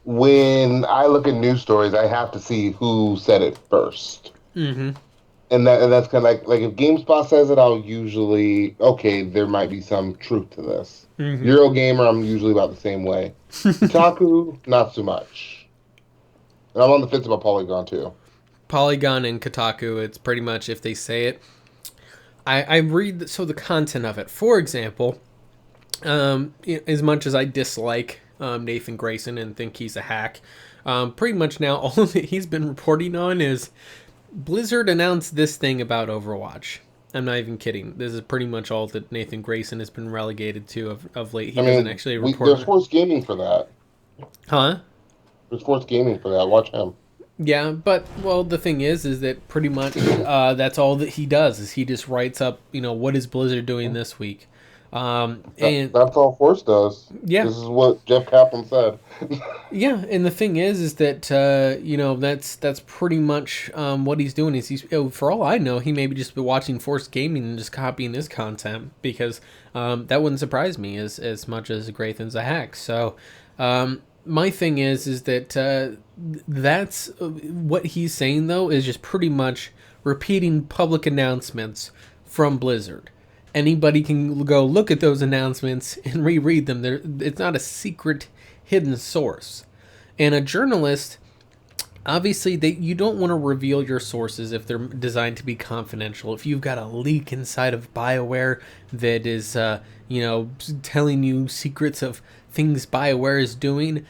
when I look at news stories, I have to see who said it first. Mm-hmm. And that's kind of like if GameSpot says it, I'll usually, okay, there might be some truth to this. Mm-hmm. Eurogamer, I'm usually about the same way. Kotaku, not so much. And I'm on the fence about Polygon, too. Polygon and Kotaku, it's pretty much if they say it. I read the content of it. For example, as much as I dislike Nathan Grayson and think he's a hack, pretty much now all that he's been reporting on is... Blizzard announced this thing about Overwatch. I'm not even kidding. This is pretty much all that Nathan Grayson has been relegated to of late. He doesn't actually report. There's Force Gaming for that. Huh? There's Force Gaming for that. Watch him. Yeah, but, the thing is that pretty much that's all that he does, is he just writes up, what is Blizzard doing this week. And that's all Force does. Yeah. This is what Jeff Kaplan said. Yeah, and the thing is that that's pretty much what he's doing. Is he's, for all I know, he may be just be watching Force Gaming and just copying his content, because that wouldn't surprise me as much as Graythan's a hack. So my thing is that that's what he's saying, though, is just pretty much repeating public announcements from Blizzard. Anybody can go look at those announcements and reread them. It's not a secret hidden source. And a journalist, obviously, you don't want to reveal your sources if they're designed to be confidential. If you've got a leak inside of BioWare that is, telling you secrets of things BioWare is doing,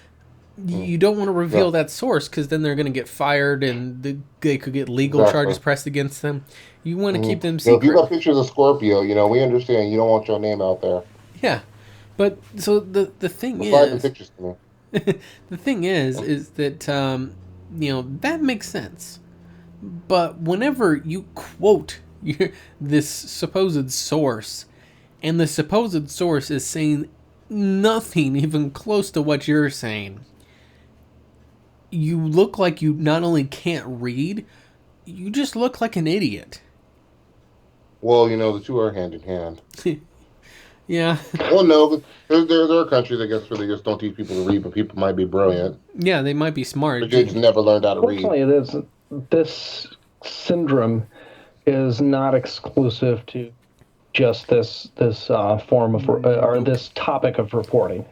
you don't want to reveal that source, because then they're going to get fired and they could get legal charges pressed against them. You want to keep them secret. If you got pictures of Scorpio, we understand you don't want your name out there. Yeah, but so the thing is, the pictures to me. The thing is that that makes sense. But whenever you quote this supposed source, and the supposed source is saying nothing even close to what you're saying, you look like you not only can't read, you just look like an idiot. Well, the two are hand in hand. Yeah. Well, no, there are countries, I guess, where they just don't teach people to read, but people might be brilliant. Yeah, they might be smart. But they just never learned how to read. Unfortunately, this syndrome is not exclusive to just this form of or this topic of reporting.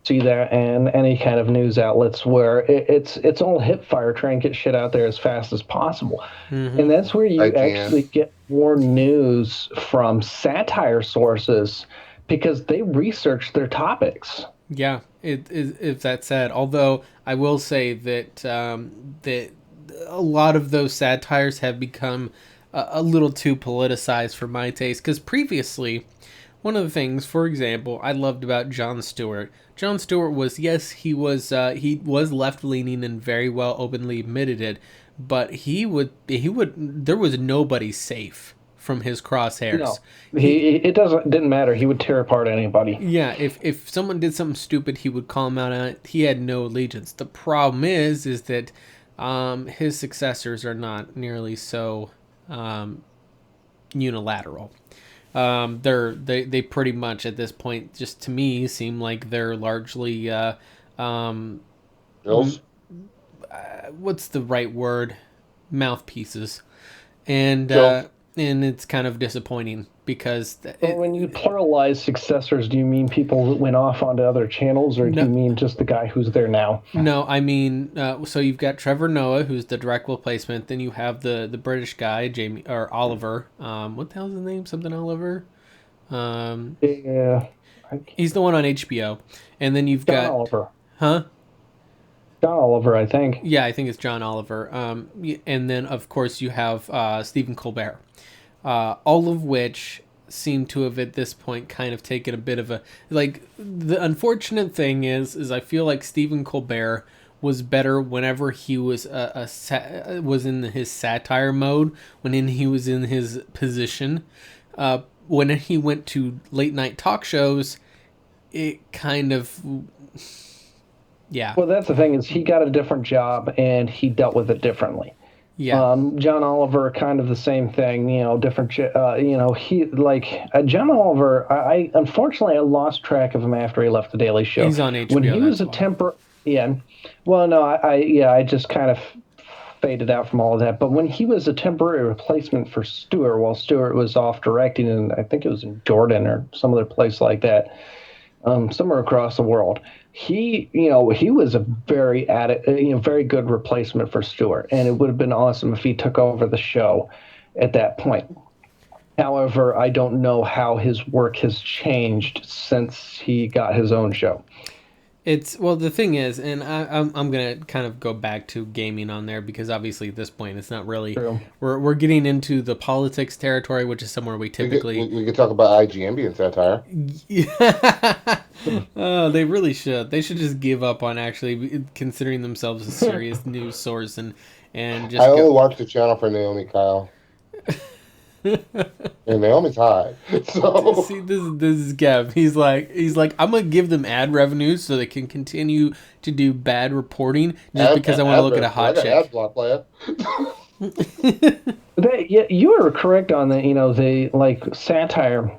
See that in any kind of news outlets where it's all hip fire, try and get shit out there as fast as possible. And that's where you actually get more news from satire sources because they research their topics. Yeah, it's that sad. Although I will say that that a lot of those satires have become a little too politicized for my taste. Because previously, one of the things, for example, I loved about Jon Stewart. Jon Stewart was, yes, he was left leaning and very well openly admitted it, but he would there was nobody safe from his crosshairs. No, didn't matter. He would tear apart anybody. Yeah, if someone did something stupid, he would call him out on it. He had no allegiance. The problem is that his successors are not nearly so unilateral. They pretty much at this point, just to me, seem like they're largely what's the right word? Mouthpieces, and it's kind of disappointing because when you pluralize successors, do you mean people that went off onto other channels, or do you mean just the guy who's there now? No, I mean, so you've got Trevor Noah, who's the direct replacement. Then you have the British guy, Jamie or Oliver. What the hell's his name? Something Oliver. Yeah, he's the one on HBO. And then you've got Oliver. Huh? John Oliver, I think. Yeah, I think it's John Oliver. And then of course you have Stephen Colbert. All of which seem to have at this point kind of taken a bit of a like. The unfortunate thing is I feel like Stephen Colbert was better whenever he was was in his satire mode, he was in his position. When he went to late night talk shows, it kind of yeah. Well, that's the thing is he got a different job and he dealt with it differently. Yeah. John Oliver, kind of the same thing, different, he like John Oliver, I unfortunately I lost track of him after he left the Daily Show. He's on HBO. When he was well, no, I just kind of faded out from all of that. But when he was a temporary replacement for Stewart, while Stewart was off directing, and I think it was in Jordan or some other place like that, somewhere across the world, he was a very very good replacement for Stewart, and it would have been awesome if he took over the show at that point. However, I don't know how his work has changed since he got his own show. The thing is, and I'm gonna kind of go back to gaming on there because obviously at this point it's not really we're getting into the politics territory, which is somewhere we typically we could talk about IGN being satire. Oh, they really should. They should just give up on actually considering themselves a serious news source and just. I only watch the channel for Naomi Kyle. And Naomi's high. So see, this is Kev. He's like, I'm gonna give them ad revenues so they can continue to do bad reporting just because I want to look at a hot chick. Ad block player. You were correct on that. They like satire.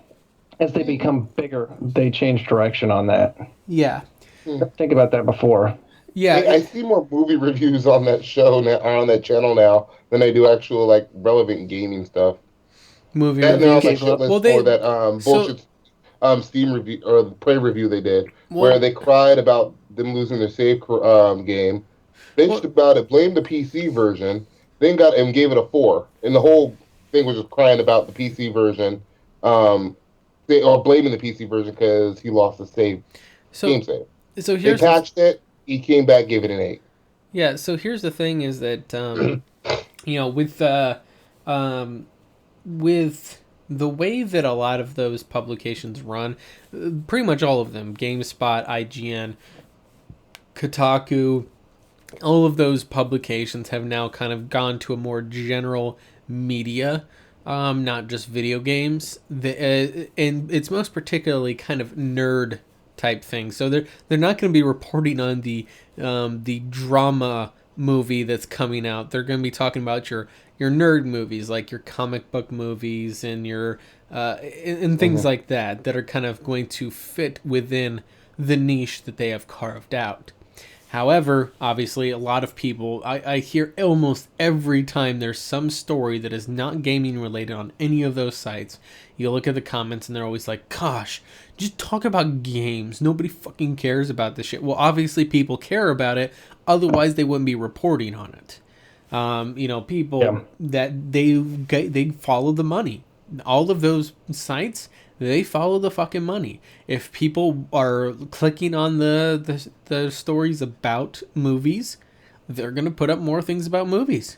As they become bigger, they change direction on that. Yeah. Think about that before. Yeah. I see more movie reviews on that show now, on that channel now, than I do actual like relevant gaming stuff. Movie reviews. Bullshit Steam review or the Prey review they did, where they cried about them losing their save game, bitched about it, blamed the PC version, then gave it a 4, and the whole thing was just crying about the PC version, or blaming the PC version because he lost the game save. So here's they patched it. He came back, gave it an 8. Yeah. So here's the thing: is that with the way that a lot of those publications run, pretty much all of them, GameSpot, IGN, Kotaku, all of those publications have now kind of gone to a more general media, not just video games. And it's most particularly kind of nerd type thing. So they're not going to be reporting on the drama movie that's coming out. They're going to be talking about your nerd movies, like your comic book movies and your and things like that are kind of going to fit within the niche that they have carved out. However, obviously, a lot of people, I hear almost every time there's some story that is not gaming related on any of those sites, you look at the comments and they're always like, gosh, just talk about games. Nobody fucking cares about this shit. Well, obviously people care about it. Otherwise, they wouldn't be reporting on it. People that they follow the money. All of those sites, they follow the fucking money. If people are clicking on the stories about movies, they're going to put up more things about movies.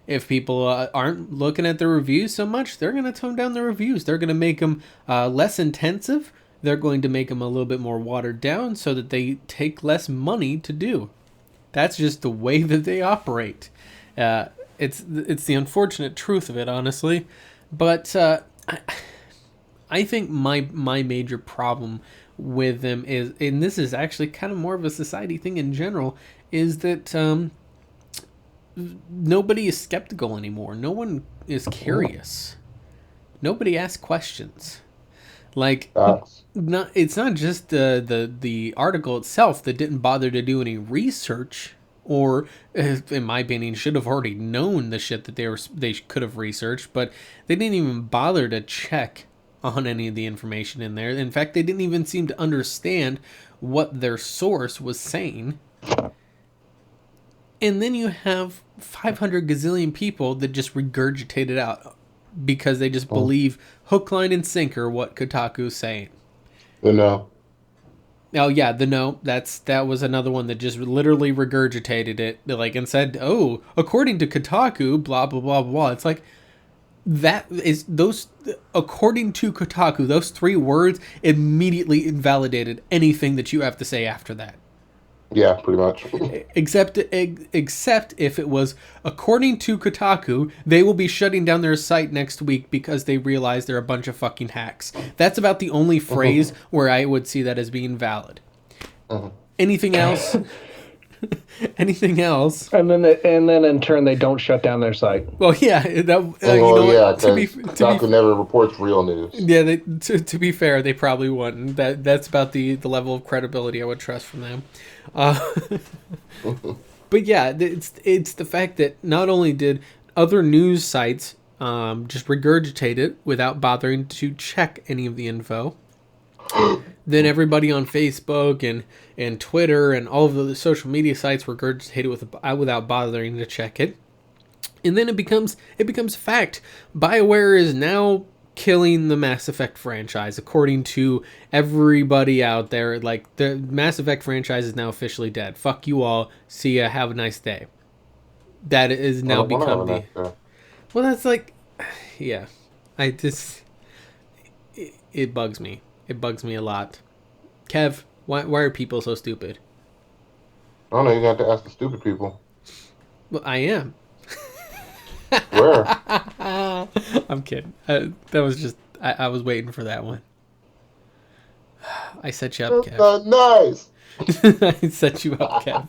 If people aren't looking at the reviews so much, they're going to tone down the reviews. They're going to make them less intensive. They're going to make them a little bit more watered down so that they take less money to do. That's just the way that they operate. It's the unfortunate truth of it, honestly. But I think my major problem with them is, and this is actually kind of more of a society thing in general, is that nobody is skeptical anymore. No one is curious. Nobody asks questions. Like, it's not just the article itself that didn't bother to do any research, or, in my opinion, should have already known the shit that they could have researched, but they didn't even bother to check on any of the information in there. In fact, they didn't even seem to understand what their source was saying. And then you have 500 gazillion people that just regurgitate it out because they just believe hook, line, and sinker what Kotaku's saying. The no. Oh yeah, the no. That was another one that just literally regurgitated it, and said, "Oh, according to Kotaku, blah blah blah blah." It's like, that is those. According to Kotaku, those 3 words immediately invalidated anything that you have to say after that. Yeah, pretty much. Except if it was, according to Kotaku, they will be shutting down their site next week because they realize they're a bunch of fucking hacks. That's about the only phrase where I would see that as being valid. Anything else? Anything else? And then in turn they don't shut down their site. Well, yeah. Kotaku never reports real news. Yeah, to be fair, they probably wouldn't. That's about the level of credibility I would trust from them. But yeah, it's the fact that not only did other news sites just regurgitate it without bothering to check any of the info, then everybody on Facebook and Twitter and all of the social media sites regurgitated without bothering to check it. And then it becomes fact. BioWare is now killing the Mass Effect franchise, according to everybody out there. Like, the Mass Effect franchise is now officially dead. Fuck you all. See ya. Have a nice day. That is now become the... Well, that's like... Yeah. It bugs me. It bugs me a lot. Kev, why are people so stupid? I don't know. You got to ask the stupid people. Well, I am. Where? I'm kidding. That was just... I was waiting for that one. I set you up, Kev. Nice. I set you up, Kev.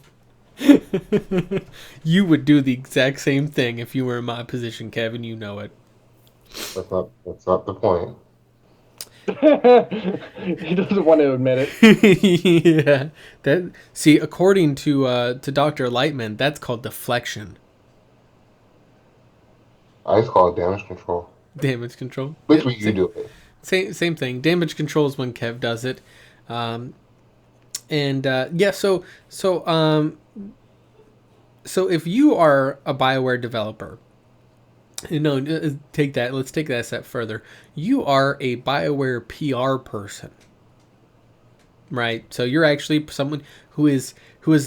You would do the exact same thing if you were in my position, Kevin. You know it. That's not the point. He doesn't want to admit it. Yeah. See, according to Dr. Lightman, that's called deflection. I just call it damage control. Damage control. Which way you do it? Same thing. Damage control is when Kev does it. So if you are a BioWare developer, let's take that a step further. You are a BioWare PR person, right? So you're actually someone who is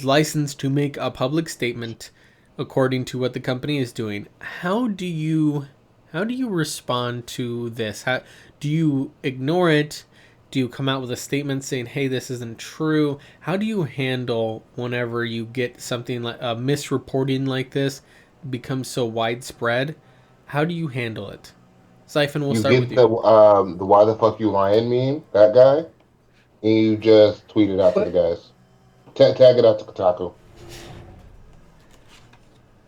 licensed to make a public statement according to what the company is doing. How do you respond to this? How do you ignore it? Do you come out with a statement saying, hey, this isn't true? How do you handle whenever you get something like a misreporting like this becomes so widespread? How do you handle it? Xaiphen, we'll start with you. The why the fuck you lying meme, that guy, and you just tweet it out to the guys. Tag it out to Kotaku.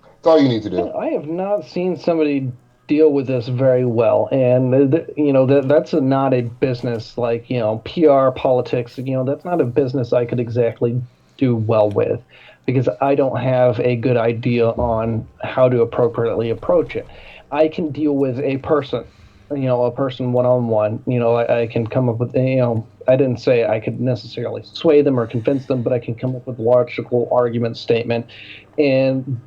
That's all you need to do. I have not seen somebody deal with this very well, and that's not a business like PR politics. That's not a business I could exactly do well with, because I don't have a good idea on how to appropriately approach it. I can deal with a person, a person one-on-one. I can come up with, I didn't say I could necessarily sway them or convince them, but I can come up with a logical argument statement and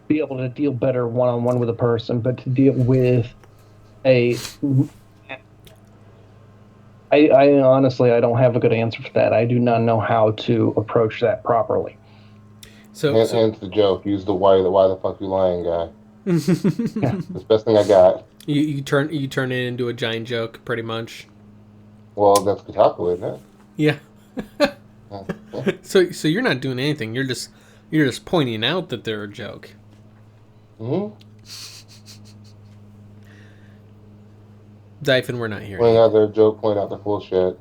be able to deal better one-on-one with a person. But to deal with I honestly, I don't have a good answer for that. I do not know how to approach that properly. Hence the joke. Use the why the fuck you lying guy. That's the best thing I got. You turn it into a giant joke, pretty much. Well, that's Kotaku, isn't it? Yeah. So you're not doing anything. You're just pointing out that they're a joke. Mm-hmm. Xaiphen, we're not hearing. Point out their joke. Point out their bullshit.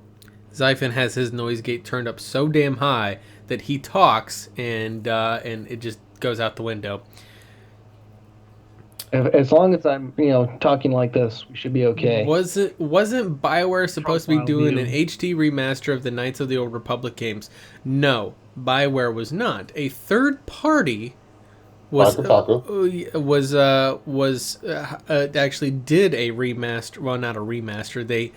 Xaiphen has his noise gate turned up so damn high that he talks and it just goes out the window. As long as I'm, talking like this, we should be okay. Wasn't BioWare supposed to be doing an HD remaster of the Knights of the Old Republic games? No, BioWare was not. A third party actually did a remaster. Well, not a remaster. They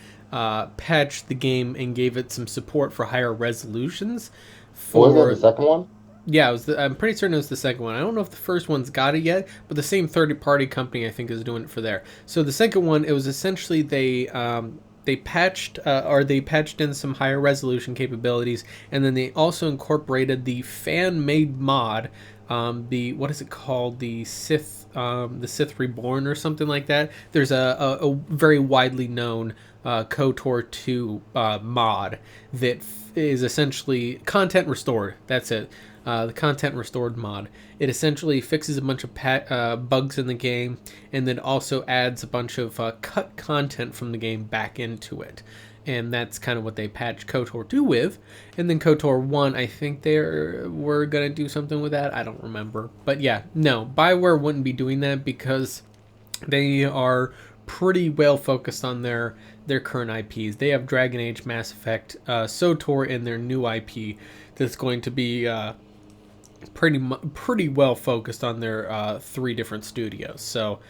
patched the game and gave it some support for higher resolutions. Was that the second one? Yeah, I'm pretty certain it was the second one. I don't know if the first one's got it yet, but the same third-party company I think is doing it for there. So the second one, it was essentially they patched in some higher resolution capabilities, and then they also incorporated the fan-made mod, what is it called, the Sith Reborn or something like that. There's a very widely known KOTOR 2 mod that is essentially content restored. That's it. The content restored mod. It essentially fixes a bunch of bugs in the game, and then also adds a bunch of cut content from the game back into it. And that's kind of what they patched KOTOR 2 with. And then KOTOR 1, I think they were going to do something with that. I don't remember. But yeah, no, BioWare wouldn't be doing that because they are pretty well focused on their current IPs. They have Dragon Age, Mass Effect, SOTOR, and their new IP that's going to be pretty well focused on their 3 different studios. So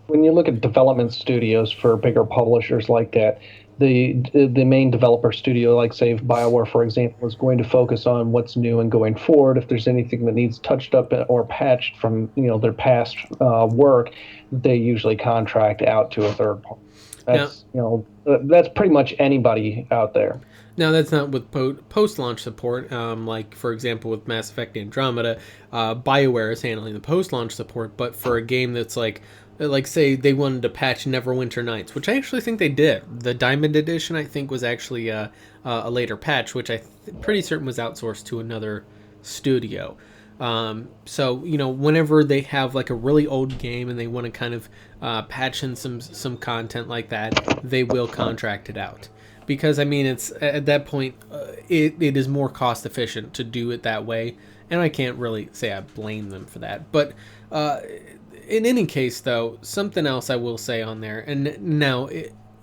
when you look at development studios for bigger publishers like that, the main developer studio, like say BioWare for example, is going to focus on what's new and going forward. If there's anything that needs touched up or patched from their past work, they usually contract out to a third party. That's pretty much anybody out there. Now, that's not with post-launch support. Like, for example, with Mass Effect Andromeda, BioWare is handling the post-launch support, but for a game that's like say they wanted to patch Neverwinter Nights, which I actually think they did. The Diamond Edition, I think, was actually a later patch, which pretty certain was outsourced to another studio. So, whenever they have like a really old game and they want to kind of patch in some content like that, they will contract it out. Because, it's at that point, it is more cost efficient to do it that way. And I can't really say I blame them for that. But in any case, though, something else I will say on there. And now,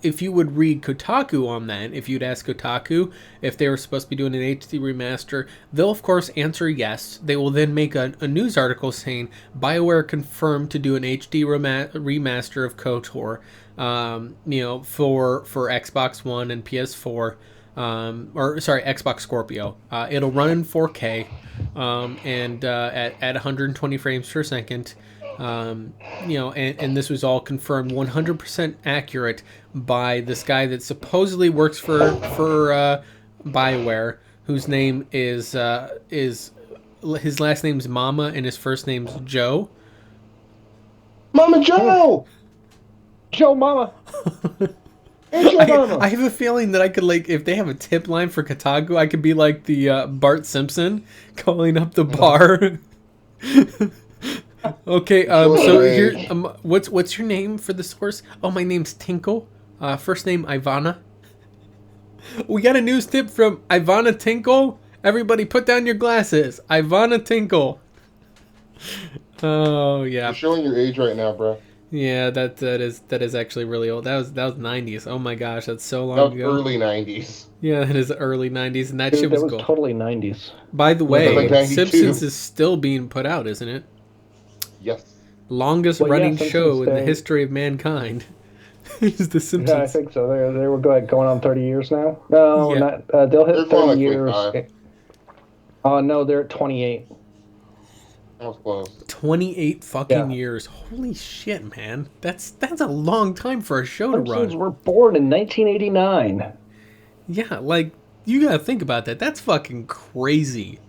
if you would read Kotaku on that, if you'd ask Kotaku if they were supposed to be doing an HD remaster, they'll, of course, answer yes. They will then make a news article saying BioWare confirmed to do an HD remaster of KOTOR. For Xbox One and PS4, Xbox Scorpio. It'll run in 4K, and at 120 frames per second. And this was all confirmed 100% accurate by this guy that supposedly works for BioWare, whose name is his last name's Mama and his first name's Joe. Mama Joe. Joe Mama. I have a feeling that I could, if they have a tip line for Kotaku, I could be like the Bart Simpson calling up the bar. Okay, so here, what's your name for the source? Oh, my name's Tinkle. First name Ivana. We got a news tip from Ivana Tinkle. Everybody, put down your glasses. Ivana Tinkle. Oh yeah. You're showing your age right now, bro. Yeah, that is actually really old. That was 90s. Oh my gosh, that's so That long was ago. early 90s. Yeah, that is early 90s, and that Dude, shit was that was cool. totally 90s. By the That's like way, 92. Simpsons is still being put out, isn't it? Yes. Longest Well, yeah, running Simpsons show in the Day. history of mankind is The Simpsons. Yeah, I think so. They were going on 30 years now. No, Yeah. not. They'll They're hit going 30 like years. 25. No, they're at 28. That was close. 28 fucking Yeah. years. Holy shit, man. That's a long time for a show to Simpsons run. were born in 1989. Yeah, like, you gotta think about that. That's fucking crazy.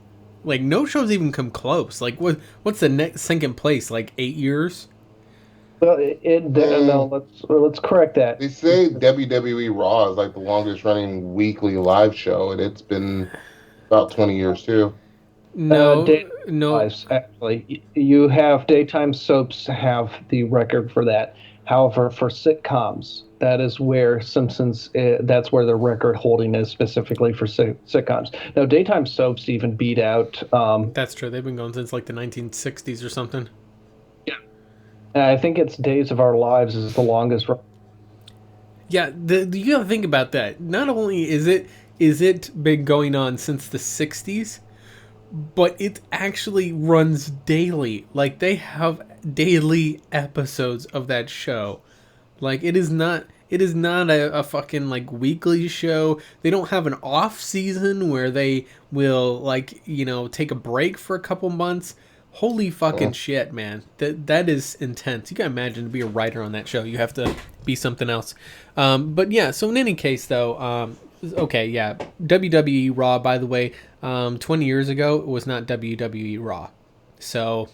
Like, no shows even come close. Like, what's the next second place? Like, 8 years? Well, no, let's correct that. They say WWE Raw is like the longest running weekly live show, and it's been about 20 years too. No, Daytime no. lives, actually, you have daytime soaps have the record for that. However, for sitcoms, that is where Simpsons. That's where the record holding is specifically for sitcoms. Now, daytime soaps even beat out. That's true. They've been going since like the 1960s or something. I think it's Days of Our Lives is the longest. Yeah, you gotta think about that. Not only is it been going on since the 60s, but it actually runs daily. Like, they have daily episodes of that show. Like, it is not a fucking like weekly show. They don't have an off season where they will, like, take a break for a couple months. Holy fucking shit, man. That is intense. You can imagine to be a writer on that show. You have to be something else. But yeah, so in any case though, okay, yeah. WWE Raw, by the way, 20 years ago, it was not WWE Raw. So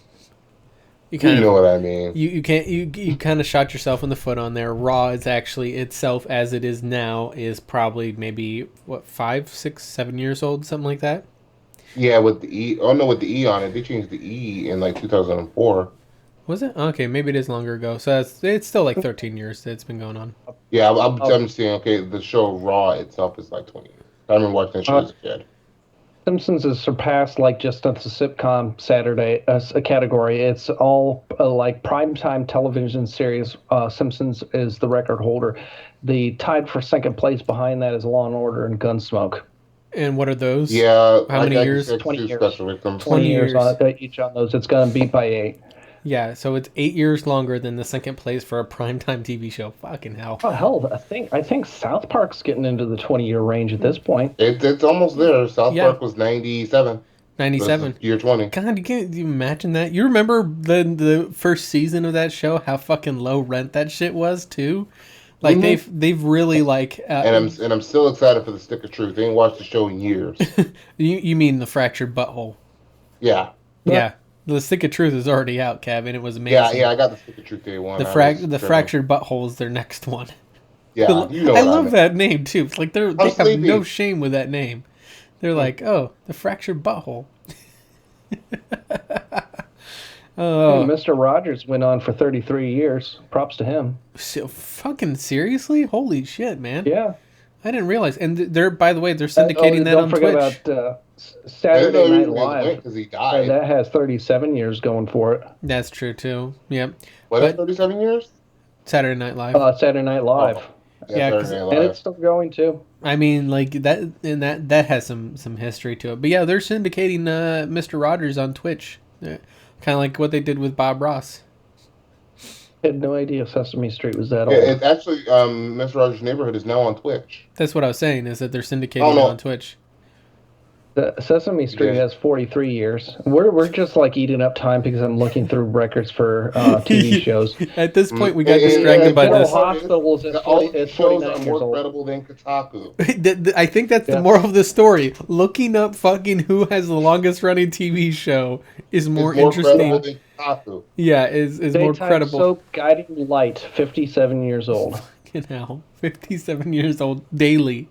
you know what I mean. You kind of shot yourself in the foot on there. Raw is actually itself, as it is now, is probably maybe 5, 6, 7 years old, something like that. Yeah, with the E. Oh no, with the E on it, they changed the E in like 2004. Was it? Okay, maybe it is longer ago. So it's still like 13 years that it's been going on. Yeah, I'm saying, okay, the show Raw itself is like 20 years. I remember watching that show as a kid. Simpsons has surpassed like just the sitcom Saturday a category. It's all like primetime television series. Simpsons is the record holder. The tied for second place behind that is Law and Order and Gunsmoke. And what are those? Yeah, how many years? 20 years. Special victims. 20 years each on those. It's going to beat by 8. Yeah, so it's 8 years longer than the second place for a primetime TV show. Fucking hell. Oh hell, I think South Park's getting into the 20-year range at this point. It's almost there. South Park was 97. 97. Year 20. God, you imagine that? You remember the first season of that show? How fucking low rent that shit was too. Like they've really like. And I'm still excited for the Stick of Truth. I ain't watched the show in years. You mean the Fractured Butthole? Yeah. Yeah. The Stick of Truth is already out, Kevin. It was amazing. Yeah, I got the Stick of Truth day one. The Fractured Butthole is their next one. Yeah, you know I love that name too. It's like they have sleepy. no shame with that name. They're like, oh, the Fractured Butthole. Oh, Mr. Rogers went on for 33 years. Props to him. So fucking seriously? Holy shit, man! Yeah, I didn't realize. And they're, by the way, they're syndicating that on Twitch. Don't forget about Saturday Night Live. Because he died. That has 37 years going for it. That's true too. Yep. What? That's 37 years? Saturday Night Live. Saturday Night Live. Oh. Yeah, and it's still going too. I mean, like that, and that has some history to it. But yeah, they're syndicating Mr. Rogers on Twitch, kind of like what they did with Bob Ross. I had no idea Sesame Street was that old. It's actually Mr. Rogers' Neighborhood is now on Twitch. That's what I was saying. Is that they're syndicating it on Twitch. The Sesame Street has 43 years. We're just like eating up time because I'm looking through records for TV shows. At this point, we got distracted by this. Hospitals is 49 years old. Credible than Kotaku. I think that's the moral of the story. Looking up fucking who has the longest running TV show is more interesting. Than Kotaku. Yeah, is more credible. Soap Guiding Light, 57 years old. Fucking hell, 57 years old daily,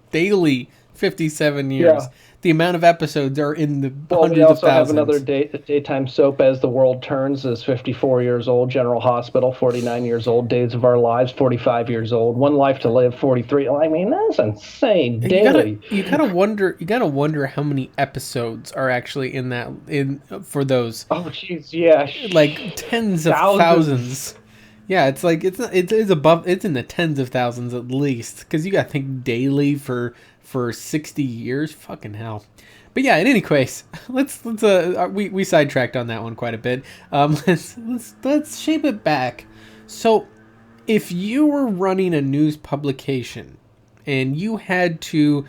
57 years. Yeah. The amount of episodes are in the hundreds we also of thousands. have another daytime soap, As the World Turns, is 54 years old. General Hospital, 49 years old. Days of Our Lives, 45 years old. One Life to Live, 43. I mean, that's insane. Daily. You gotta wonder how many episodes are actually in for those. Oh, jeez, yeah. Like tens of thousands. Yeah, it's like it's above. It's in the tens of thousands at least, because you got to think daily for 60 years. Fucking hell. But yeah, in any case, let's we sidetracked on that one quite a bit. Let's shape it back. So, if you were running a news publication and you had to,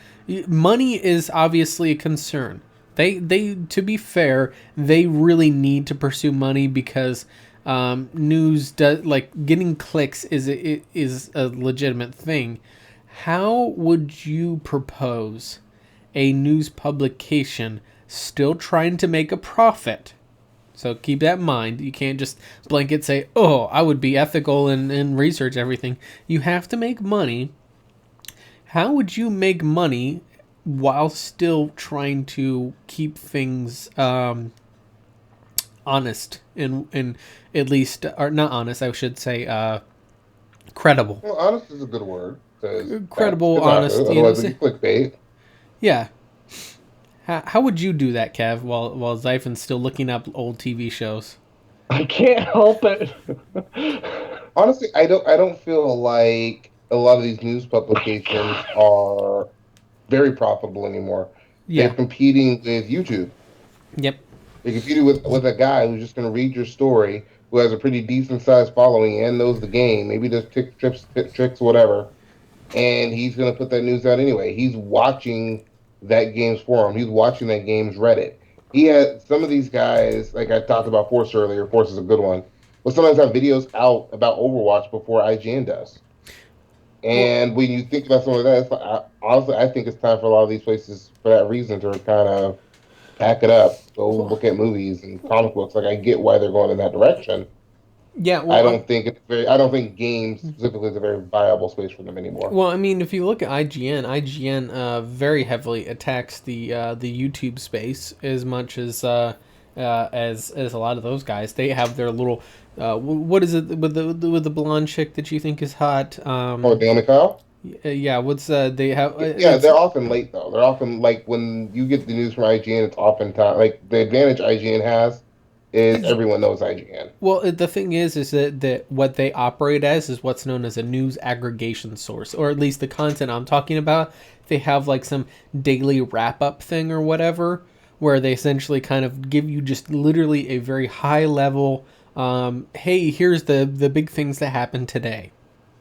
money is obviously a concern. They to be fair, they really need to pursue money because news does, like, getting clicks is a legitimate thing. How would you propose a news publication still trying to make a profit? So keep that in mind. You can't just blanket say, oh, I would be ethical and research everything. You have to make money. How would you make money while still trying to keep things honest and at least, or not honest, I should say, credible. Well, honest is a good word. Credible, honest. Otherwise, it'd be clickbait. Yeah. How would you do that, Kev, while Xaiphen's still looking up old TV shows? I can't help it. Honestly, I don't feel like a lot of these news publications are very profitable anymore. Yeah. They're competing with YouTube. Yep. They're competing with a guy who's just going to read your story, who has a pretty decent sized following and knows the game. Maybe does tricks, whatever. And he's going to put that news out anyway. He's watching that game's forum. He's watching that game's Reddit. He had some of these guys, like I talked about Force earlier. Force is a good one. But sometimes have videos out about Overwatch before IGN does. And when you think about some of that, honestly, I think it's time for a lot of these places, for that reason, to kind of pack it up, go look at movies and comic books. Like, I get why they're going in that direction. Yeah, well, I don't think games specifically is a very viable space for them anymore. Well, I mean, if you look at IGN very heavily attacks the YouTube space as much as a lot of those guys. They have their little what is it with the blonde chick that you think is hot? Naomi Kyle? Yeah, what's they have? They're often late though. They're often, like, when you get the news from IGN, it's oftentimes like the advantage IGN has is everyone knows IGN. Well, the thing is that what they operate as is what's known as a news aggregation source, or at least the content I'm talking about. They have like some daily wrap-up thing or whatever, where they essentially kind of give you just literally a very high level, hey, here's the big things that happened today.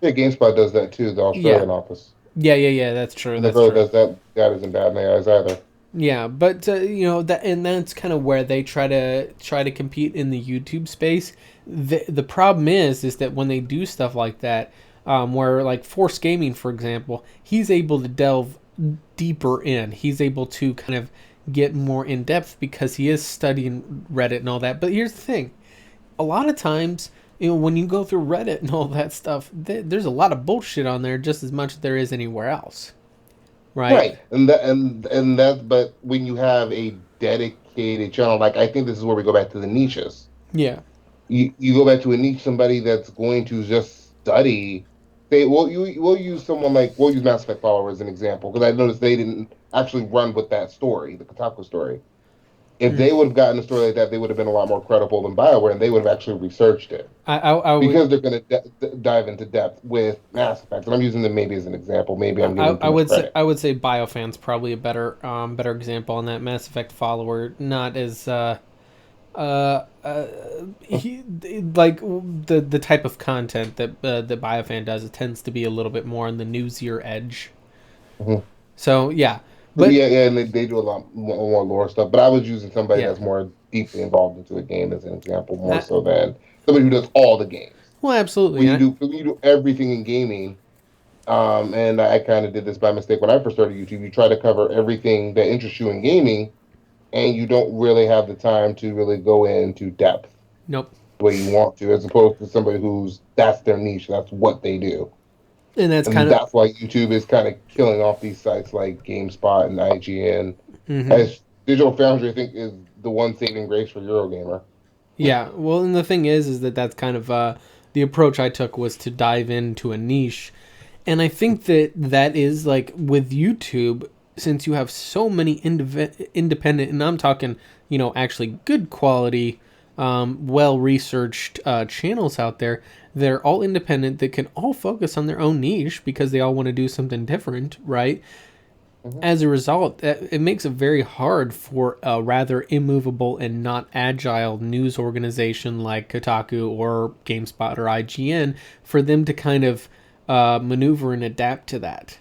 Yeah, GameSpot does that too, the Australian office. Yeah, that's true. That's true. Does that. That isn't bad in their eyes either. Yeah, but that's kind of where they try to compete in the YouTube space. The problem is that when they do stuff like that, where like Force Gaming, for example, he's able to delve deeper in. He's able to kind of get more in depth because he is studying Reddit and all that. But here's the thing: a lot of times, when you go through Reddit and all that stuff, there's a lot of bullshit on there just as much as there is anywhere else. Right. And that, but when you have a dedicated channel, like, I think this is where we go back to the niches. Yeah. You go back to a niche, somebody that's going to just study. We'll use Mass Effect Follower as an example, because I noticed they didn't actually run with that story, the Kotaku story. If they would have gotten a story like that, they would have been a lot more credible than BioWare, and they would have actually researched it. Because they're going to dive into depth with Mass Effect, and I'm using them maybe as an example. Maybe I'm giving I would say BioFan's probably a better example on that. Mass Effect Follower, not as like the type of content that BioFan does. It tends to be a little bit more on the newsier edge. Mm-hmm. So yeah. But, and they do a lot more lore stuff. But I was using somebody that's more deeply involved into the game as an example, more so than somebody who does all the games. Well, absolutely. When you do everything in gaming, and I kind of did this by mistake when I first started YouTube. You try to cover everything that interests you in gaming, and you don't really have the time to really go into depth. Nope. The way you want to, as opposed to somebody that's their niche. That's what they do. And that's why YouTube is kind of killing off these sites like GameSpot and IGN. Mm-hmm. As Digital Foundry, I think, is the one saving grace for Eurogamer. Yeah, well, and the thing is that's kind of the approach I took, was to dive into a niche. And I think that is, like, with YouTube, since you have so many independent, and I'm talking, actually good quality well-researched channels out there. They're all independent, that can all focus on their own niche because they all want to do something different, right? As a result, it makes it very hard for a rather immovable and not agile news organization like Kotaku or GameSpot or IGN for them to kind of maneuver and adapt to that.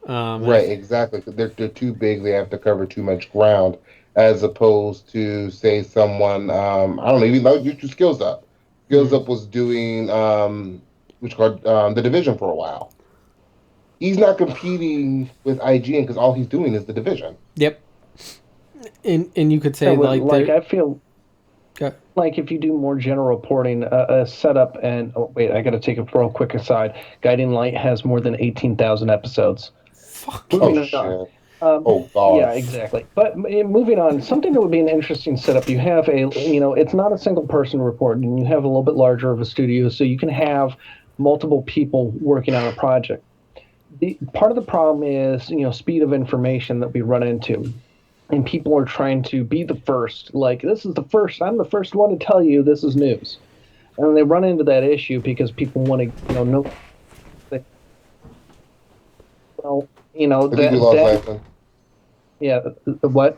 Right, exactly. They're too big. They have to cover too much ground, as opposed to say someone I don't know, even like you Skills Up. Skills Up was doing which called the Division for a while. He's not competing with IGN because all he's doing is the Division. Yep. And you could say I feel like if you do more general reporting, a setup and wait, I got to take a real quick aside. Guiding Light has more than 18,000 episodes. Oh shit. Oh god. Yeah, exactly. But moving on, something that would be an interesting setup. You have it's not a single person reporting. You have a little bit larger of a studio, so you can have multiple people working on a project. Part of the problem is, speed of information that we run into. And people are trying to be the first. Like, this is the first. I'm the first one to tell you this is news. And they run into that issue because people want to, know. Well, that. Yeah. What?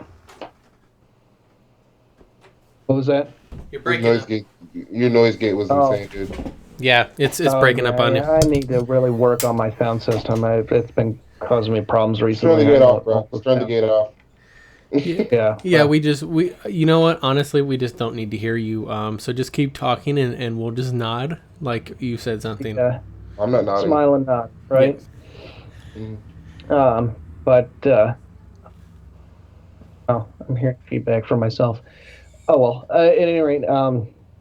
What was that? You're breaking noise gate. Your noise gate was insane, dude. Yeah, it's breaking up on you. I need to really work on my sound system. It's been causing me problems recently. Turn the gate off, bro. Just turn the gate off. Yeah, we you know what? Honestly, we just don't need to hear you. So just keep talking and we'll just nod like you said something. Yeah. I'm not nodding. Smile and nod, right? Yeah. I'm hearing feedback from myself. Oh well. At any rate,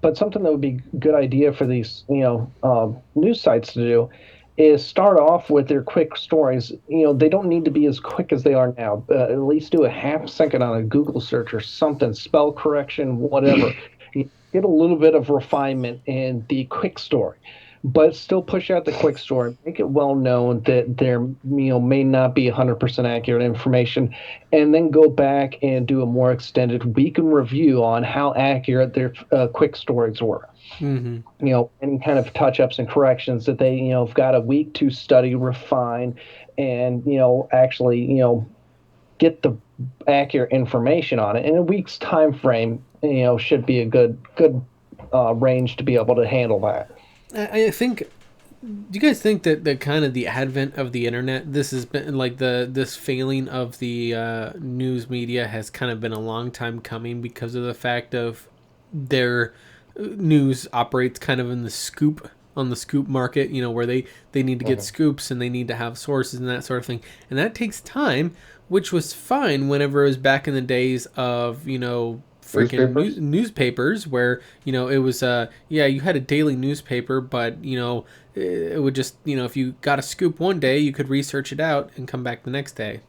but something that would be a good idea for these, news sites to do is start off with their quick stories. They don't need to be as quick as they are now. At least do a half second on a Google search or something, spell correction, whatever. Get a little bit of refinement in the quick story, but still push out the quick story. Make it well known that there, may not be 100% accurate information, and then go back and do a more extended week in review on how accurate their quick stories were. Mm-hmm. Any kind of touch-ups and corrections that they, have got a week to study, refine, and, actually, get the accurate information on it. In a week's time frame, should be a good range to be able to handle that. I think, do you guys think that the kind of the advent of the internet, this has been like this failing of the news media has kind of been a long time coming because of the fact of their news operates kind of in the scoop market, where they need to get scoops and they need to have sources and that sort of thing. And that takes time, which was fine whenever it was back in the days of, freaking newspapers where, it was, you had a daily newspaper, but, it would just, if you got a scoop one day, you could research it out and come back the next day.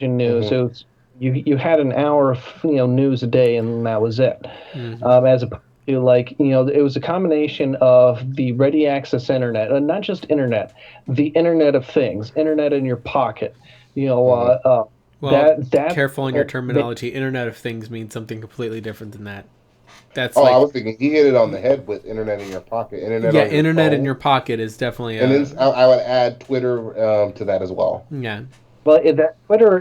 News. So you had an hour of, news a day and that was it. As opposed to it was a combination of the ready access internet, and not just internet, the Internet of Things, internet in your pocket, Well, careful on your terminology. Internet of Things means something completely different than that. That's I was thinking he hit it on the head with internet in your pocket. Internet in your pocket is definitely. And then I would add Twitter to that as well. Yeah. Well, that Twitter,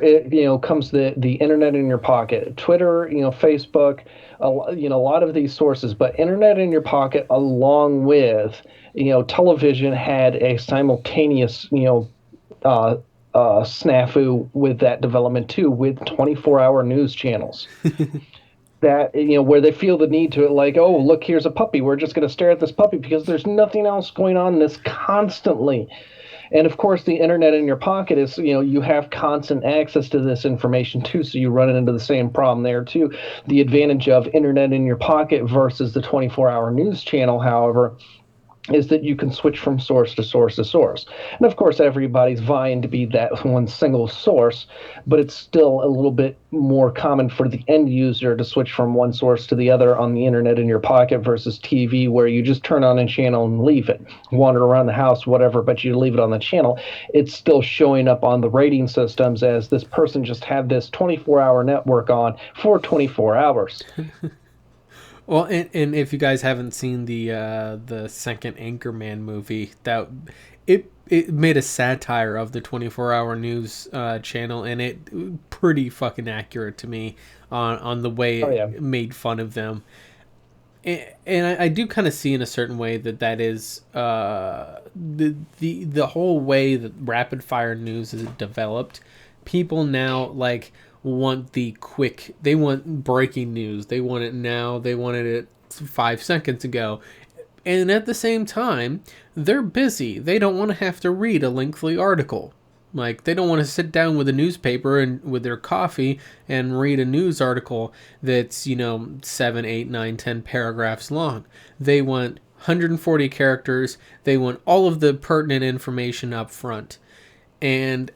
comes the internet in your pocket. Twitter, Facebook, a lot of these sources. But internet in your pocket, along with, television, had a simultaneous, snafu with that development too, with 24-hour news channels. That, where they feel the need to, oh, look, here's a puppy. We're just going to stare at this puppy because there's nothing else going on this constantly. And of course, the internet in your pocket is, you have constant access to this information too, so you run into the same problem there too. The advantage of internet in your pocket versus the 24-hour news channel, however, is that you can switch from source to source to source. And of course, everybody's vying to be that one single source, but it's still a little bit more common for the end user to switch from one source to the other on the internet in your pocket versus TV, where you just turn on a channel and leave it, wander around the house, whatever, but you leave it on the channel. It's still showing up on the rating systems as this person just had this 24-hour network on for 24 hours. Well, and if you guys haven't seen the second Anchorman movie, that it made a satire of the 24-hour news channel, and it pretty fucking accurate to me on the way it made fun of them. And I do kind of see in a certain way that is the whole way that rapid fire news is developed. People now want the quick. They want breaking news. They want it now. They wanted it 5 seconds ago. And at the same time, they're busy. They don't want to have to read a lengthy article. Like, they don't want to sit down with a newspaper and with their coffee and read a news article that's, 7, 8, 9, 10 paragraphs long. They want 140 characters. They want all of the pertinent information up front. And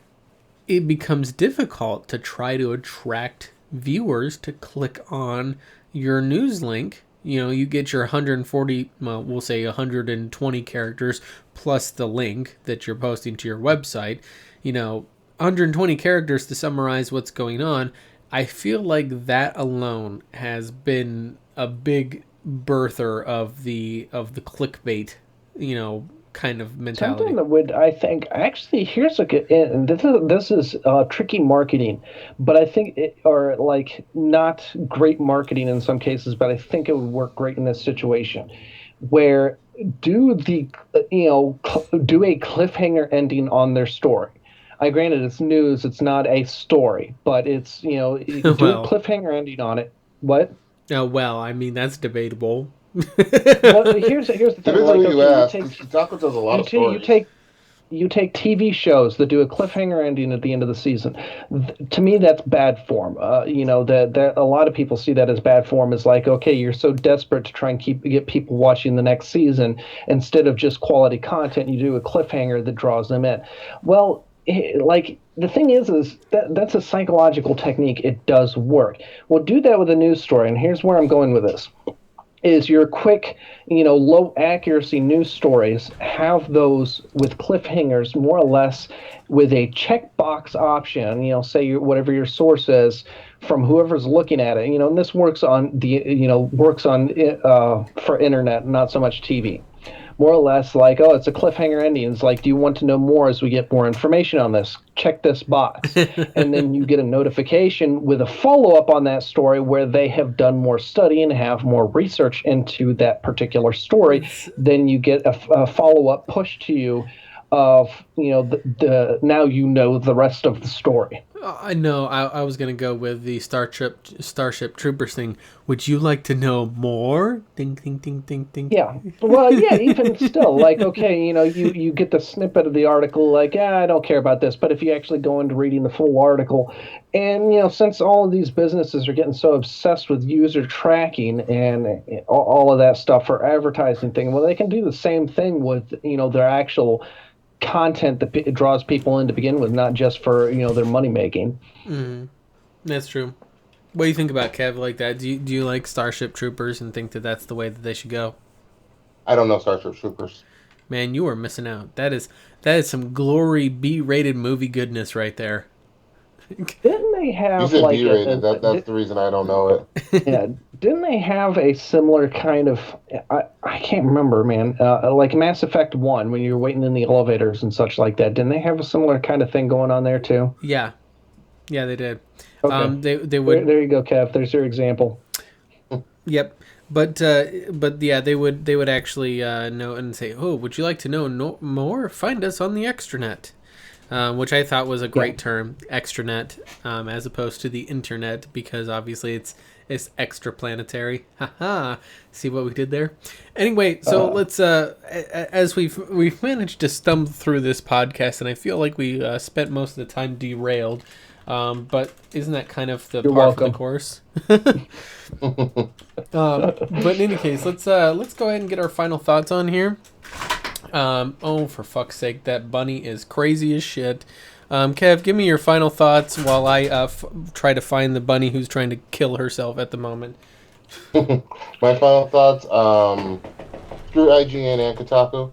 it becomes difficult to try to attract viewers to click on your news link. You get your 140, well, we'll say 120 characters plus the link that you're posting to your website. 120 characters to summarize what's going on. I feel like that alone has been a big birther of the clickbait, kind of mentality. Something that would, I think, actually, here's a good, and this is tricky marketing, but I think not great marketing in some cases, but I think it would work great in this situation, where do a cliffhanger ending on their story. Granted, it's news, it's not a story, but it's, do a cliffhanger ending on it. What? Oh, well, I mean, that's debatable. Well, here's the thing. Taco does a lot of stories. You take TV shows that do a cliffhanger ending at the end of the season. To me, that's bad form. That a lot of people see that as bad form. Is like, okay, you're so desperate to try and get people watching the next season instead of just quality content. You do a cliffhanger that draws them in. Well, the thing is that's a psychological technique. It does work. Well, do that with a news story, and here's where I'm going with this. Is your quick, low accuracy news stories, have those with cliffhangers more or less with a checkbox option, say whatever your source is from whoever's looking at it, and this works on for internet, not so much TV. More or less like, oh, it's a cliffhanger ending. It's like, do you want to know more as we get more information on this? Check this box. And then you get a notification with a follow-up on that story where they have done more study and have more research into that particular story. Then you get a follow-up push to you of, now the rest of the story. I know. I was going to go with the Starship Troopers thing. Would you like to know more? Ding, ding, ding, ding, ding. Yeah. Well, yeah, even still, okay, you get the snippet of the article, I don't care about this. But if you actually go into reading the full article, and, since all of these businesses are getting so obsessed with user tracking and all of that stuff for advertising thing, well, they can do the same thing with, their actual content that draws people in to begin with, not just for their money making. That's true. What do you think about Kev like that? Do you like Starship Troopers and think that that's the way that they should go? I don't know Starship Troopers. Man, you are missing out. That is some glory B-rated movie goodness right there. Didn't they have you said B-rated? That's the reason I don't know it. Yeah. Didn't they have a similar kind of, I can't remember, man, like Mass Effect 1, when you were waiting in the elevators and such like that? Didn't they have a similar kind of thing going on there, too? Yeah. Yeah, they did. Okay. They would. There you go, Kev. There's your example. Yep. But yeah, they would actually know and say, oh, would you like to know more? Find us on the extranet. Which I thought was a great term, extranet, as opposed to the internet, because obviously it's extraplanetary. Haha! See what we did there? Anyway, so let's as we've managed to stumble through this podcast, and I feel like we spent most of the time derailed. But isn't that kind of the par for the course? But in any case, let's go ahead and get our final thoughts on here. Oh, for fuck's sake, that bunny is crazy as shit. Kev, give me your final thoughts while I try to find the bunny who's trying to kill herself at the moment. My final thoughts, screw IGN and Kotaku,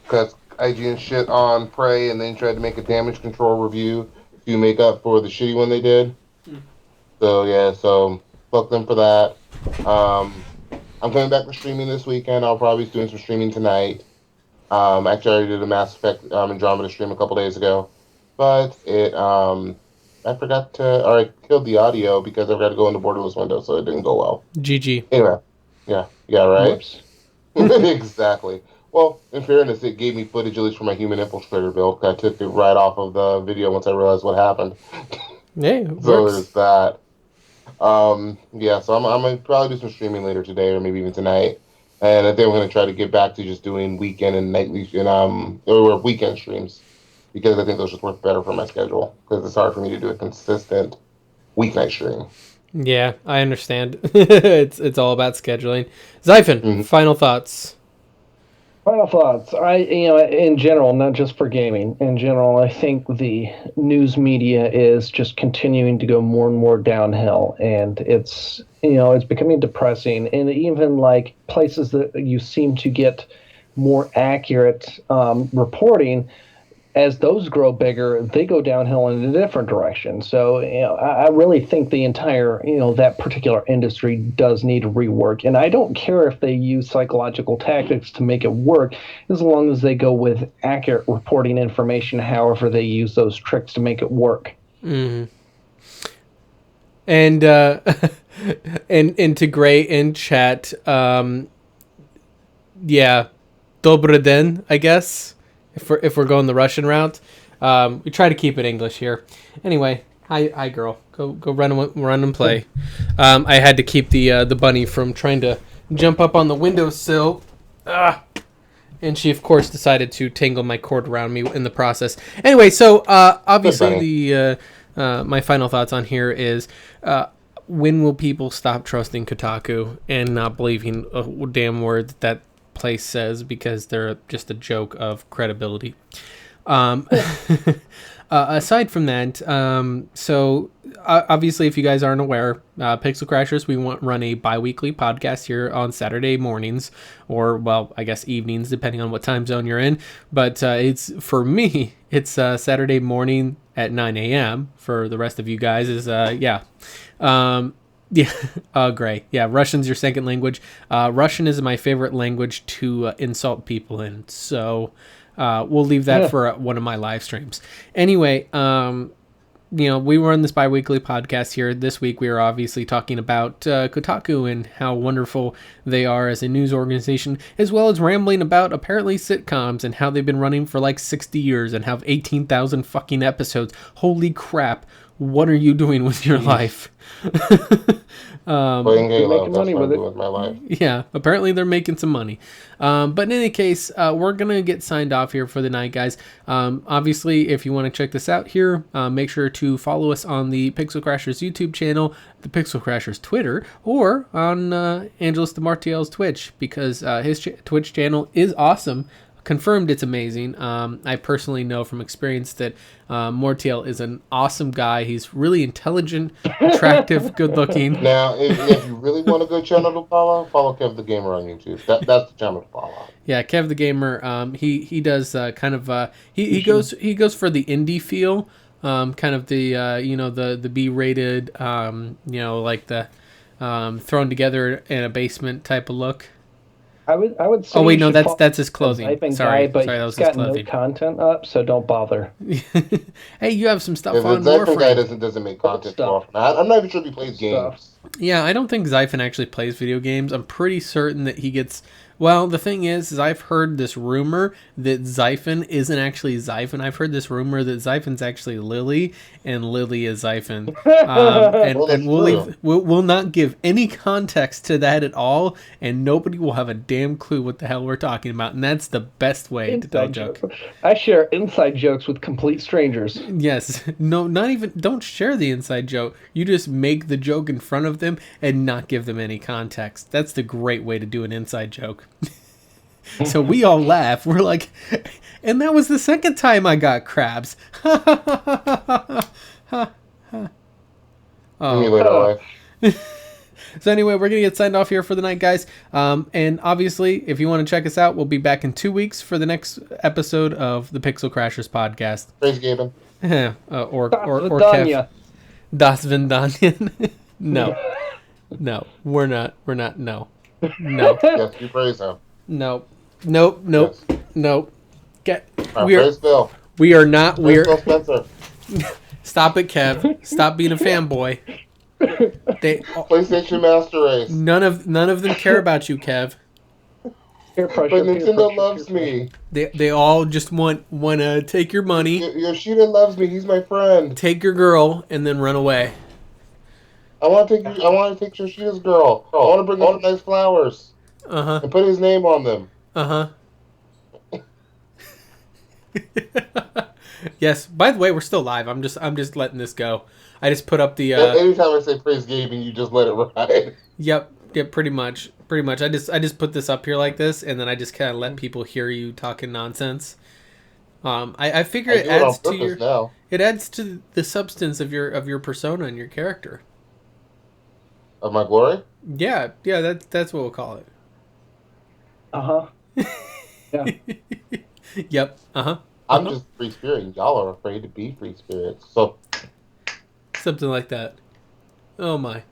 because IGN shit on Prey and then tried to make a damage control review to make up for the shitty one they did. So, yeah, fuck them for that. I'm coming back for streaming this weekend. I'll probably be doing some streaming tonight. Actually, I already did a Mass Effect Andromeda stream a couple days ago, but I forgot to, or I killed the audio because I forgot to go in the borderless window, so it didn't go well. GG. Anyway, yeah, right. Whoops. Exactly. Well, in fairness, it gave me footage at least for my human infiltrator build. I took it right off of the video once I realized what happened. Hey, So works. there's that. Yeah, so I'm gonna probably do some streaming later today or maybe even tonight. And I think I'm gonna try to get back to just doing weekend and nightly or weekend streams because I think those just work better for my schedule because it's hard for me to do a consistent weeknight stream. Yeah, I understand. It's all about scheduling. Xaiphen, final thoughts. Final thoughts. In general, not just for gaming, in general, I think the news media is just continuing to go more and more downhill, and it's becoming depressing. And even like places that you seem to get more accurate reporting, as those grow bigger, they go downhill in a different direction. So, I really think the entire, that particular industry does need rework. And I don't care if they use psychological tactics to make it work, as long as they go with accurate reporting information, however they use those tricks to make it work. Mm-hmm. And, and to Gray in chat, yeah, Dobry den, I guess. If we're going the Russian route, we try to keep it English here. Anyway, hi girl, go run and play. I had to keep the bunny from trying to jump up on the windowsill, and she of course decided to tangle my cord around me in the process. Anyway, so obviously my final thoughts on here is when will people stop trusting Kotaku and not believing a damn word that place says, because they're just a joke of credibility. Aside from that, so obviously, if you guys aren't aware, Pixel Crashers, we run a bi-weekly podcast here on Saturday mornings, or, well, I guess evenings, depending on what time zone you're in. But it's, for me, it's Saturday morning at 9 a.m. For the rest of you guys is, yeah. Yeah, great. Yeah, Russian's your second language. Russian is my favorite language to insult people in. So we'll leave that for one of my live streams. Anyway, we run this bi-weekly podcast here. This week we are obviously talking about Kotaku and how wonderful they are as a news organization, as well as rambling about apparently sitcoms and how they've been running for like 60 years and have 18,000 fucking episodes. Holy crap. What are you doing with your life? Playing Halo. Making money with it. With my life. Yeah, apparently they're making some money. But in any case, we're going to get signed off here for the night, guys. Obviously, if you want to check this out here, make sure to follow us on the Pixel Crashers YouTube channel, the Pixel Crashers Twitter, or on Angelus de Mortiel's Twitch, because his Twitch channel is awesome. Confirmed it's amazing. I personally know from experience that Mortiel is an awesome guy. He's really intelligent, attractive, good looking. Now, if you really want a good channel to follow Kev the Gamer on YouTube. That's the channel to follow. Yeah, Kev the Gamer. He does kind of he goes for the indie feel, kind of the the B-rated, like the thrown together in a basement type of look. I would say. Oh wait, no, that's his clothing. Sorry, but that was he's his got clothing. no content up, so don't bother. Hey, you have some stuff If on the Xaiphen guy Warframe. doesn't make content too often. I'm not even sure if he plays games. Yeah, I don't think Xaiphen actually plays video games. I'm pretty certain that he gets... Well, the thing is I've heard this rumor that Xaiphen isn't actually Xaiphen. I've heard this rumor that Xaiphen's actually Lily, and Lily is Xaiphen. And we'll not give any context to that at all, and nobody will have a damn clue what the hell we're talking about. And that's the best way to tell a joke. I share inside jokes with complete strangers. Yes. No, not even... Don't share the inside joke. You just make the joke in front of them and not give them any context. That's the great way to do an inside joke. So we all laugh. We're like, and that was the second time I got crabs. Oh. So anyway, we're going to get signed off here for the night, guys. And obviously, if you want to check us out, we'll be back in 2 weeks for the next episode of the Pixel Crashers podcast. Praise Gaben. Or Kev. Das Vindanyan. No, we're not. No. No. Yes, you praise him. Nope. Nope. Nope. Yes. Nope. Get. All right, We are. praise Phil. We are not. We Praise are. Phil Spencer. Stop it, Kev. Stop being a fanboy. They. PlayStation Master Race. None of them care about you, Kev. Peer pressure, But peer Nintendo pressure, loves peer pressure. me. They all just want to take your money, Yoshida loves me. He's my friend. take your girl, and then run away. I want to take Yoshida's girl. I want to bring him nice flowers Uh huh. and put his name on them. Uh huh. Yes. By the way, we're still live. I'm just letting this go. I just put up the. Anytime I say praise gaming, you just let it ride. Yep. Yep. Pretty much. Pretty much. I just put this up here like this, and then I just kind of let people hear you talking nonsense. I figure it adds to your. Now. It adds to the substance of your persona and your character. Of my glory? Yeah. Yeah. That's what we'll call it. Yeah. Yep. Uh-huh. I'm just free spirit, and y'all are afraid to be free spirits. So Something like that. Oh my.